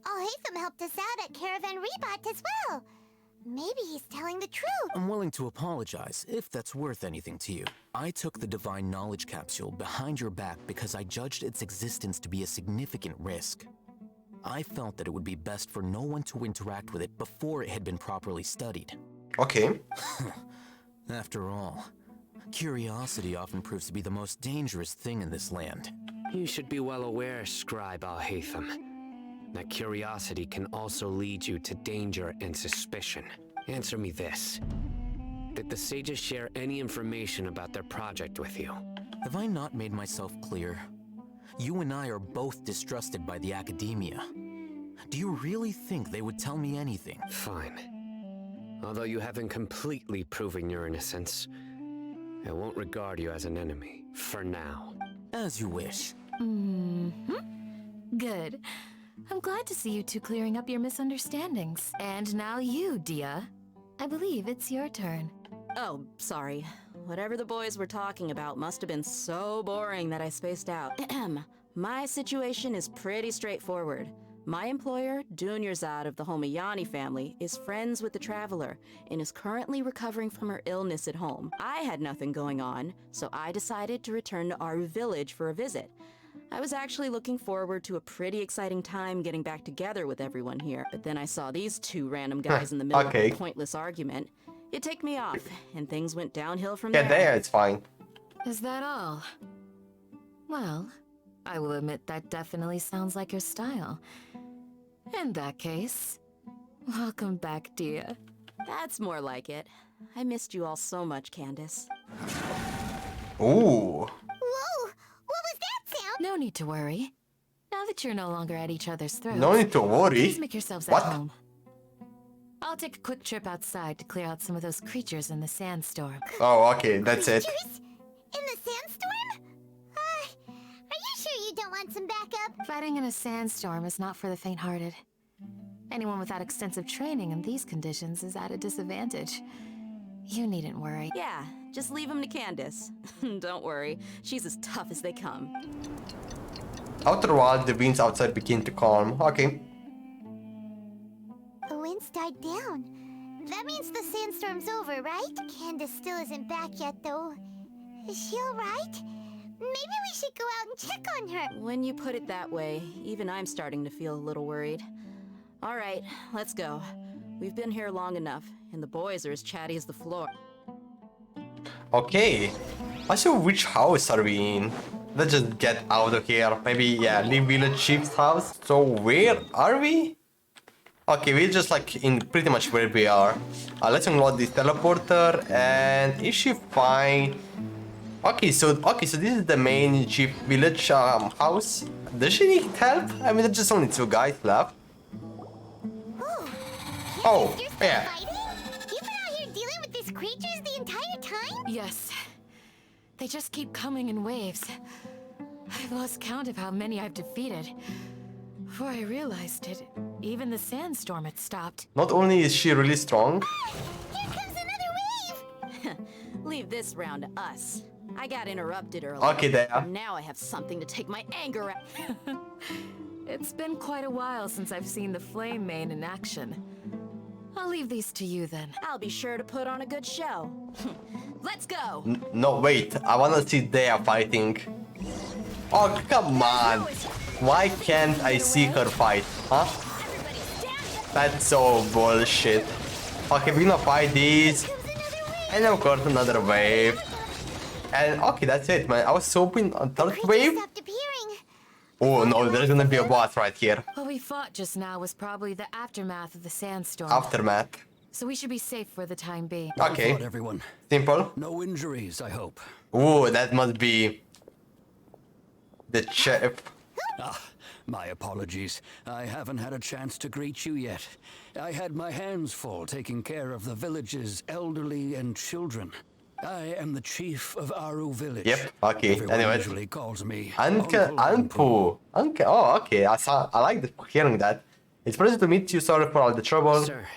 Haytham helped us out at Caravan Ribat as well. Maybe he's telling the truth. I'm willing to apologize, if that's worth anything to you. I took the divine knowledge capsule behind your back because I judged its existence to be a significant risk. I felt that it would be best for no one to interact with it before it had been properly studied. Okay. After all, curiosity often proves to be the most dangerous thing in this land. You should be well aware, Scribe Al-Haytham, that curiosity can also lead you to danger and suspicion. Answer me this. Did the sages share any information about their project with you? Have I not made myself clear? You and I are both distrusted by the Academia. Do you really think they would tell me anything? Fine. Although you haven't completely proven your innocence, I won't regard you as an enemy, for now. As you wish. Good. I'm glad to see you two clearing up your misunderstandings. And now you, Dia. I believe it's your turn. Oh, sorry. Whatever the boys were talking about must have been so boring that I spaced out. My situation is pretty straightforward. My employer, Dunyarzad of the Homayani family, is friends with the Traveler and is currently recovering from her illness at home. I had nothing going on, so I decided to return to Aaru Village for a visit. I was actually looking forward to a pretty exciting time getting back together with everyone here, but then I saw these two random guys in the middle of a pointless argument. It ticked me off, and things went downhill from there. Yeah, there, it's fine. Is that all? Well, I will admit that definitely sounds like your style. In that case, welcome back, Dia. That's more like it. I missed you all so much, Candace. Ooh. Whoa! What was that sound? No need to worry. Now that you're no longer at each other's throats, No need to worry. please make yourselves at home. I'll take a quick trip outside to clear out some of those creatures in the sandstorm. Oh, okay, that's it. In the sandstorm? Are you sure you don't want some backup? Fighting in a sandstorm is not for the faint-hearted. Anyone without extensive training in these conditions is at a disadvantage. You needn't worry. Yeah, just leave him to Candace. Don't worry, she's as tough as they come. After a while, the winds outside begin to calm. Okay. The winds died down. That means the sandstorm's over, right? Candace still isn't back yet, though. Is she alright? Maybe we should go out and check on her. When you put it that way, even I'm starting to feel a little worried. All right, let's go. We've been here long enough, and the boys are as chatty as the floor. Okay. Also, which house are we in? Let's just get out of here. Maybe, yeah, leave Village Chief's house. So, where are we? Okay, we're just like in pretty much where we are. Let's unlock this teleporter, and is she fine? Okay, so this is the main Chief Village house. Does she need help? I mean, there's just only two guys left. Oh, yeah. You've been out here dealing with these creatures the entire time? Yes. They just keep coming in waves. I've lost count of how many I've defeated. Before I realized it, Even the sandstorm had stopped. Not only is she really strong. Here comes another wave! Leave this round to us. I got interrupted earlier. Okay, there. Now I have something to take my anger out. It's been quite a while since I've seen the Flame Mane in action. I'll leave these to you then. I'll be sure to put on a good show. Let's go! No, wait. I wanna see Dea fighting. Oh, come on. Why can't I see her fight? Huh? That's so bullshit. Okay, we're gonna fight these. And of course another wave. And okay, that's it, man. I was hoping a third wave. Oh no, there's gonna be a boss right here. What we fought just now was probably the aftermath of the sandstorm. Aftermath. So we should be safe for the time being. Okay. Everyone. Simple. No injuries, I hope. Oh, that must be the chef. Ah, my apologies. I haven't had a chance to greet you yet. I had my hands full taking care of the village's elderly and children. I am the chief of Aaru Village. Yep, okay. Everyone Anyways. usually calls me Uncle Anpu. Uncle. Oh, okay. I like hearing that. It's pleasure to meet you. Sorry for all the trouble. Sir,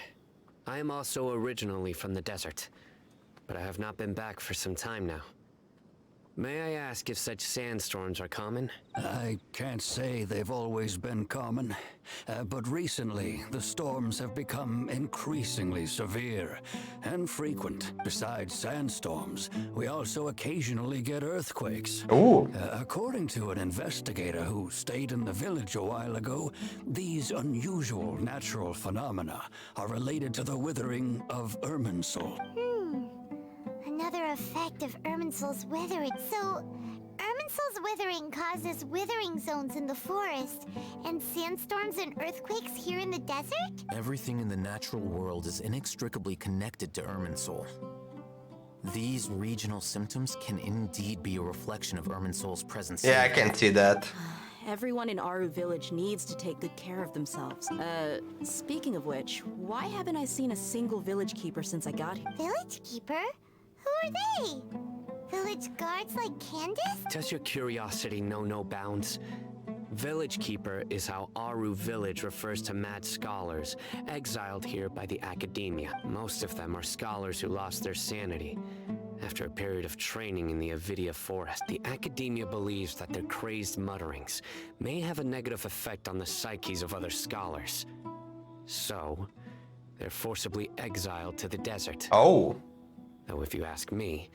I am also originally from the desert, but I have not been back for some time now. May I ask if such sandstorms are common? I can't say they've always been common, but recently the storms have become increasingly severe and frequent. Besides sandstorms, we also occasionally get earthquakes. Ooh. According to an investigator who stayed in the village a while ago, these unusual natural phenomena are related to the withering of Irminsul. Another effect of Irminsul's withering. So, Irminsul's withering causes withering zones in the forest, and sandstorms and earthquakes here in the desert? Everything in the natural world is inextricably connected to Irminsul. These regional symptoms can indeed be a reflection of Irminsul's presence. Yeah, I can see that. Everyone in Aaru Village needs to take good care of themselves. Speaking of which, why haven't I seen a single village keeper since I got here? Village keeper? Who are they? Village guards like Candace? Does your curiosity know no bounds? Village Keeper is how Aaru Village refers to mad scholars, exiled here by the academia. Most of them are scholars who lost their sanity after a period of training in the Avidia forest. The academia believes that their crazed mutterings may have a negative effect on the psyches of other scholars. So, they're forcibly exiled to the desert. Oh. Though if you ask me,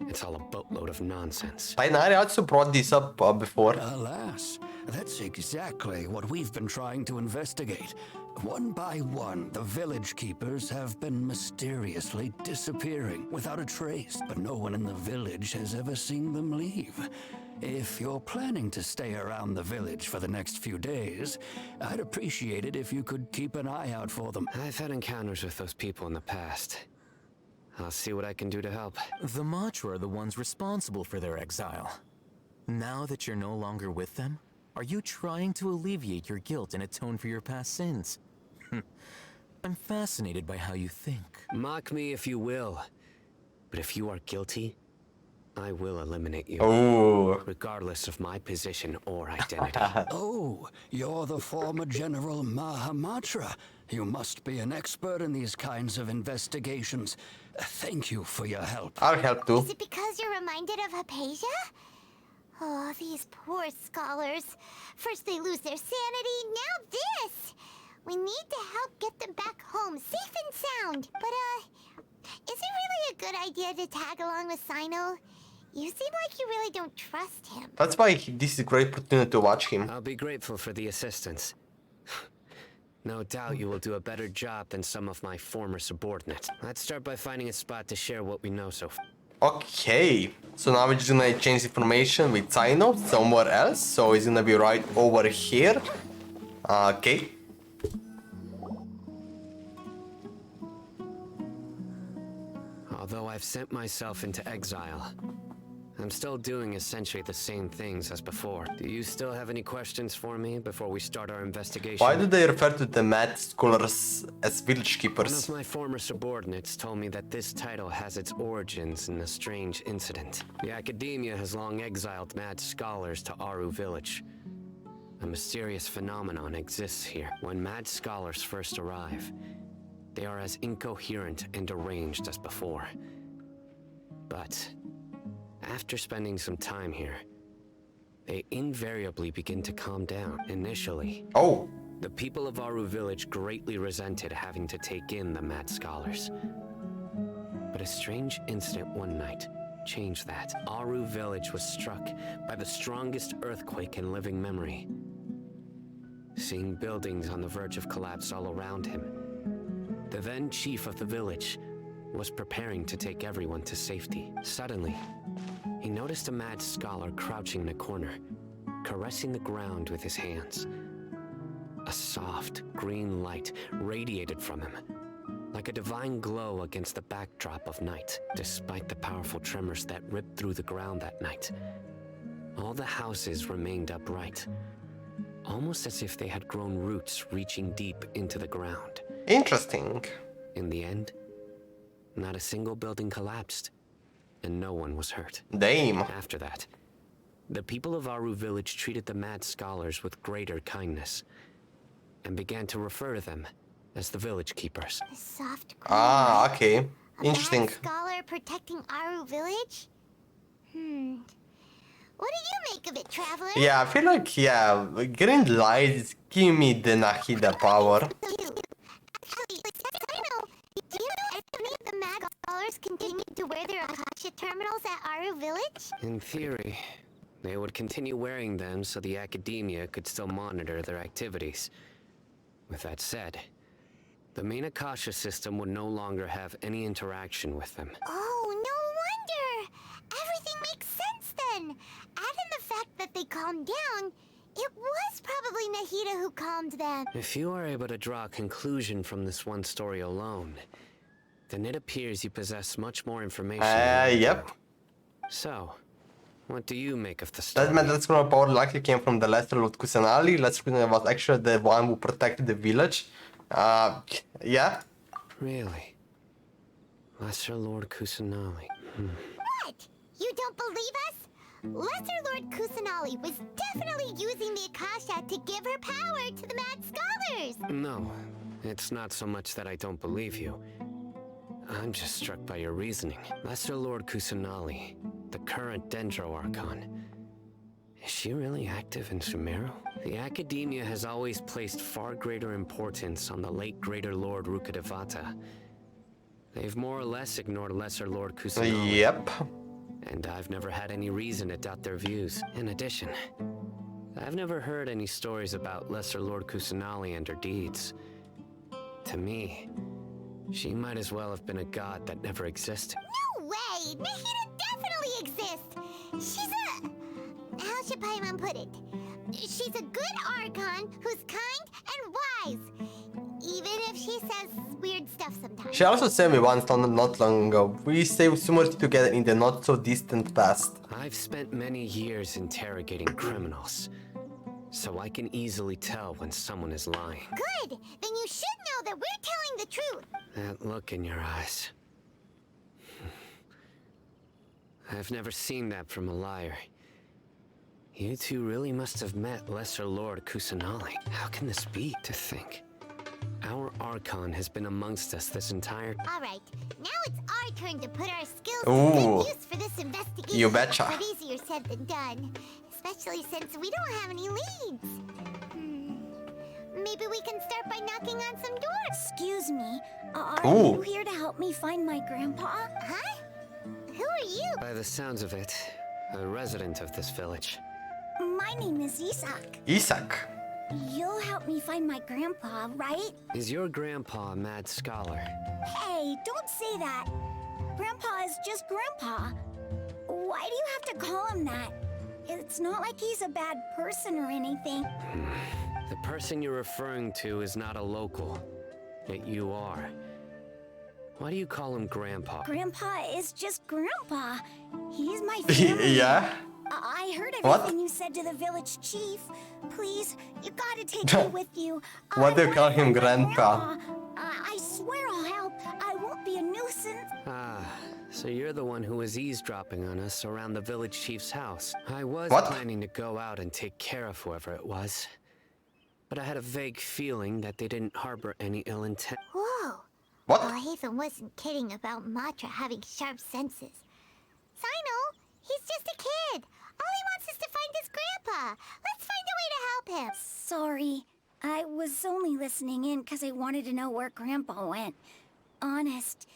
it's all a boatload of nonsense. Tighnari also brought this up before. Alas, that's exactly what we've been trying to investigate. One by one, the village keepers have been mysteriously disappearing without a trace, but no one in the village has ever seen them leave. If you're planning to stay around the village for the next few days, I'd appreciate it if you could keep an eye out for them. I've had encounters with those people in the past. I'll see what I can do to help. The Matra are the ones responsible for their exile. Now that you're no longer with them, are you trying to alleviate your guilt and atone for your past sins? I'm fascinated by how you think. Mock me if you will, but if you are guilty, I will eliminate you. Oh. Regardless of my position or identity. Oh, you're the former General Mahamatra. You must be an expert in these kinds of investigations. Thank you for your help. I'll help too. Is it because you're reminded of Hypatia? Oh, these poor scholars. First they lose their sanity, now this! We need to help get them back home, safe and sound. But, is it really a good idea to tag along with Cyno? You seem like you really don't trust him. That's why this is a great opportunity to watch him. I'll be grateful for the assistance. No doubt you will do a better job than some of my former subordinates. Let's start by finding a spot to share what we know so far. Okay, so now we're just gonna change information with Cyno somewhere else. So it's gonna be right over here. Okay. Although I've sent myself into exile, I'm still doing essentially the same things as before. Do you still have any questions for me before we start our investigation? Why do they refer to the mad scholars as village keepers? One of my former subordinates told me that this title has its origins in a strange incident. The academia has long exiled mad scholars to Aaru Village. A mysterious phenomenon exists here. When mad scholars first arrive, they are as incoherent and deranged as before. But after spending some time here, they invariably begin to calm down. Initially, the people of Aaru Village greatly resented having to take in the mad scholars. But a strange incident one night changed that. Aaru Village was struck by the strongest earthquake in living memory. Seeing buildings on the verge of collapse all around him, the then chief of the village was preparing to take everyone to safety. Suddenly, he noticed a mad scholar crouching in a corner, caressing the ground with his hands. A soft, green light radiated from him, like a divine glow against the backdrop of night. Despite the powerful tremors that ripped through the ground that night, all the houses remained upright, almost as if they had grown roots reaching deep into the ground. Interesting. In the end, not a single building collapsed, and no one was hurt. Damn. After that, the people of Aaru Village treated the mad scholars with greater kindness, and began to refer to them as the village keepers. A soft okay. Interesting. A scholar protecting Aaru Village? What do you make of it, traveler? Yeah, I feel like, green light is giving me the Nahida power. Actually, Cyno, do you know if any of the mad scholars continued to wear their Akasha terminals at Aaru Village? In theory, they would continue wearing them so the academia could still monitor their activities. With that said, the main Akasha system would no longer have any interaction with them. Oh, no wonder! Everything makes sense then! Add in the fact that they calmed down, it was probably Nahida who calmed them. If you are able to draw a conclusion from this one story alone, then it appears you possess much more information. Yep. So, what do you make of the story? That meant that Scroll power likely came from the Lesser Lord Kusanali. Lesser Lord was actually the one who protected the village. Yeah. Really? Lesser Lord Kusanali. What? You don't believe us? Lesser Lord Kusanali was definitely using the Akasha to give her power to the mad scholars! No, it's not so much that I don't believe you. I'm just struck by your reasoning. Lesser Lord Kusanali, the current Dendro Archon, is she really active in Sumeru? The Academia has always placed far greater importance on the late Greater Lord Rukkhadevata. They've more or less ignored Lesser Lord Kusanali. Yep. And I've never had any reason to doubt their views. In addition, I've never heard any stories about Lesser Lord Kusanali and her deeds. To me, she might as well have been a god that never existed. No way! Nahida definitely exists! She's a... how should Paimon put it? She's a good Archon who's kind and wise. Even if she says weird stuff sometimes. She also said me once not long ago, we stayed summarily together in the not so distant past. I've spent many years interrogating criminals, so I can easily tell when someone is lying. Good! Then you should know that we're telling the truth. That look in your eyes. I've never seen that from a liar. You two really must have met Lesser Lord Kusanali. How can this be? To think our Archon has been amongst us this entire... Alright, now it's our turn to put our skills Ooh. to good use for this investigation. You betcha. But easier said than done. Especially since we don't have any leads. Maybe we can start by knocking on some doors. Excuse me, are Ooh. you here to help me find my grandpa? Huh? Who are you? By the sounds of it, a resident of this village. My name is Isak. Isak. You'll help me find my grandpa, right? Is your grandpa a mad scholar? Hey, don't say that. Grandpa is just Grandpa. Why do you have to call him that? It's not like he's a bad person or anything. The person you're referring to is not a local, yet you are. Why do you call him Grandpa? Grandpa is just Grandpa. He's my family. Yeah? I heard everything What? you said to the village chief. Please, you gotta take me with you. Why do you call him Grandpa? Grandpa? I swear I'll help. I won't be a nuisance. Ah, so you're the one who was eavesdropping on us around the village chief's house. I was planning to go out and take care of whoever it was. But I had a vague feeling that they didn't harbor any ill intent. Whoa. What? Well, Haven wasn't kidding about Matra having sharp senses. Cyno, he's just a kid. All he wants is to find his grandpa. Let's find a way to help him. Sorry. I was only listening in because I wanted to know where Grandpa went. Honest.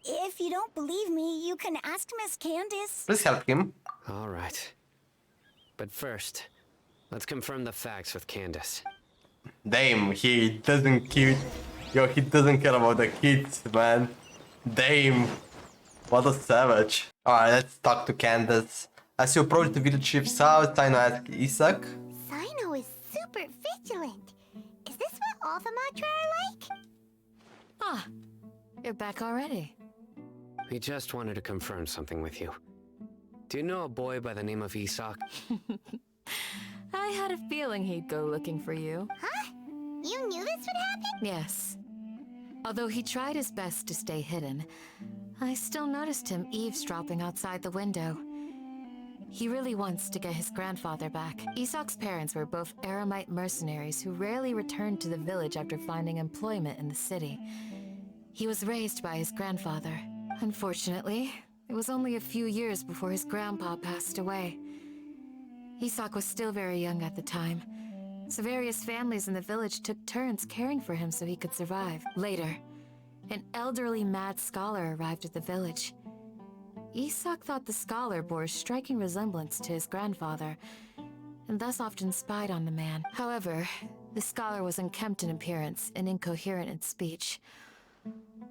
If you don't believe me, you can ask Miss Candace. Please help him. All right. But first, let's confirm the facts with Candace. Damn, he doesn't care. Yo, he doesn't care about the kids, man. Damn. What a savage. Alright, let's talk to Candace. As you approach the village chief's house, Cyno asks Isak. Cyno is super vigilant. Is this what all the Matra are like? Ah, you're back already. We just wanted to confirm something with you. Do you know a boy by the name of Isak? I had a feeling he'd go looking for you. Huh? You knew this would happen? Yes. Although he tried his best to stay hidden, I still noticed him eavesdropping outside the window. He really wants to get his grandfather back. Isak's parents were both Aramite mercenaries who rarely returned to the village after finding employment in the city. He was raised by his grandfather. Unfortunately, it was only a few years before his grandpa passed away. Isak was still very young at the time, so various families in the village took turns caring for him so he could survive. Later, an elderly mad scholar arrived at the village. Isak thought the scholar bore a striking resemblance to his grandfather, and thus often spied on the man. However, the scholar was unkempt in appearance and incoherent in speech.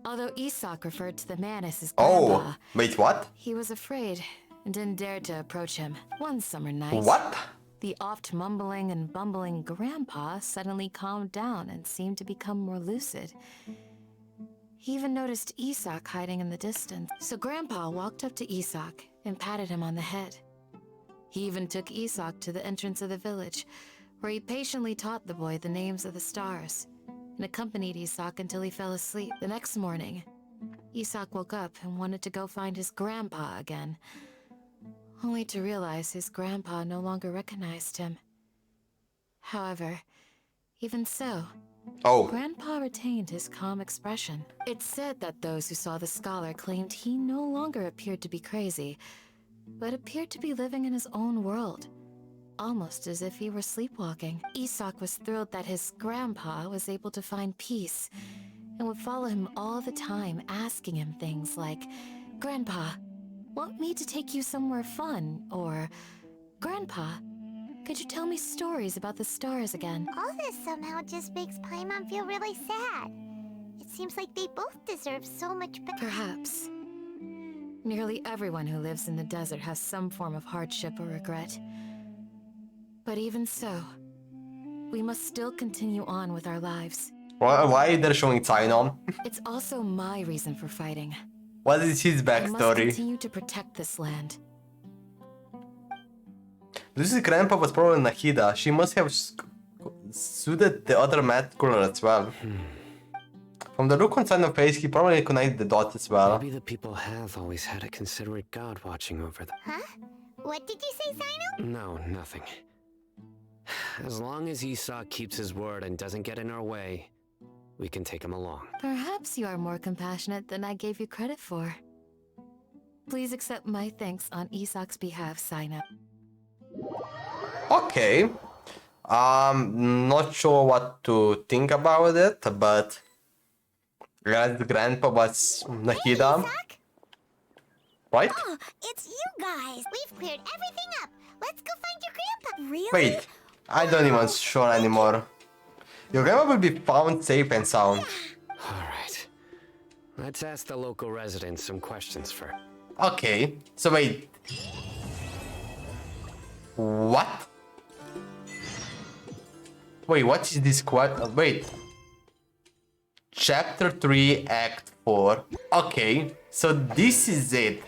Although Isak referred to the man as his grandpa, Oh, wait, what? he was afraid and didn't dare to approach him. One summer night, What? the oft mumbling and bumbling grandpa suddenly calmed down and seemed to become more lucid. He even noticed Isak hiding in the distance. So Grandpa walked up to Isak and patted him on the head. He even took Isak to the entrance of the village, where he patiently taught the boy the names of the stars, and accompanied Isak until he fell asleep. The next morning, Isak woke up and wanted to go find his grandpa again, only to realize his grandpa no longer recognized him. However, even so, Grandpa retained his calm expression. It's said that those who saw the scholar claimed he no longer appeared to be crazy, but appeared to be living in his own world, almost as if he were sleepwalking. Isak was thrilled that his grandpa was able to find peace, and would follow him all the time, asking him things like, "Grandpa, want me to take you somewhere fun?" Or, "Grandpa, could you tell me stories about the stars again?" All this somehow just makes Paimon feel really sad. It seems like they both deserve so much better. Perhaps. Nearly everyone who lives in the desert has some form of hardship or regret. But even so, we must still continue on with our lives. Why are they showing Cyno? It's also my reason for fighting. What is his I must backstory? continue to protect this land. Lucy's grandpa was probably Nahida. She must have suited the other mad cooler as well. From the look on Cyno's face, he probably connected the dots as well. Maybe the people have always had a considerate god watching over them. Huh? What did you say, Cyno? No, nothing. As long as Isak keeps his word and doesn't get in our way, we can take him along. Perhaps you are more compassionate than I gave you credit for. Please accept my thanks on Isak's behalf, Cyno. Okay. Not sure what to think about it, but as the grandpa was Nahida. Right? Oh, it's you guys. We've cleared everything up. Let's go find your grandpa. Really? Wait, I don't even sure anymore. Your grandma will be found safe and sound. Alright. Let's ask the local residents some questions first. Okay, so wait. What? Wait, what is this wait. Chapter 3, Act 4. Okay, so this is it.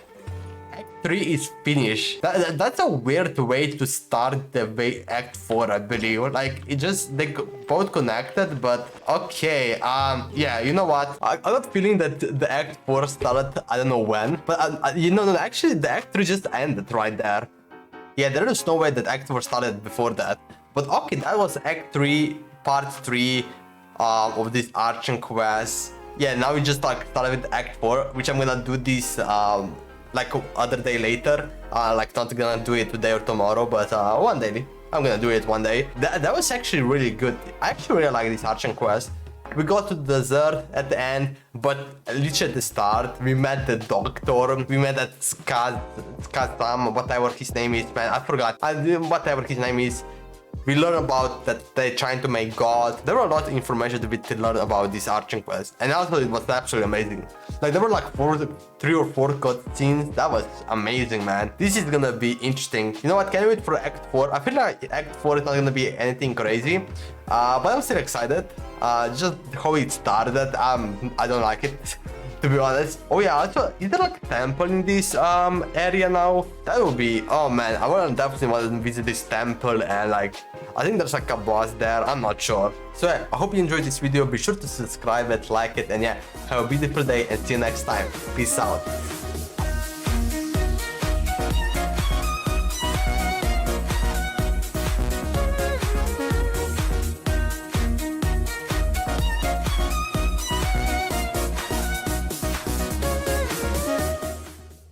3 is finished. That's a weird way to start the Act 4, I believe. Like, it just, they both connected, but okay. Yeah, you know what? I got a feeling that the Act 4 started, I don't know when, but you know, actually the Act 3 just ended right there. Yeah, there is no way that Act 4 started before that. But okay, that was Act 3, Part 3 of this Archon Quest. Yeah, now we just like started with Act 4, which I'm gonna do this like other day later. Like not gonna do it today or tomorrow, but one day. I'm gonna do it one day. That was actually really good. I actually really like this Archon Quest. We got to the desert at the end, but literally at the start, we met the doctor, we met that Skazam, whatever his name is, man, I forgot. Whatever his name is. We learned about that they're trying to make God. There were a lot of information to learn about this Archon Quest, and also it was absolutely amazing. Like there were like 3 or 4 cutscenes. That was amazing, man. This is gonna be interesting. You know what? Can I wait for Act 4? I feel like Act 4 is not gonna be anything crazy, but I'm still excited. Just how it started. I don't like it. To be honest. Oh yeah, also, is there like a temple in this area now? That would be, oh man, I definitely want to visit this temple, and like, I think there's like a boss there, I'm not sure. So yeah, I hope you enjoyed this video, be sure to subscribe it, like it, and yeah, have a beautiful day and see you next time. Peace out.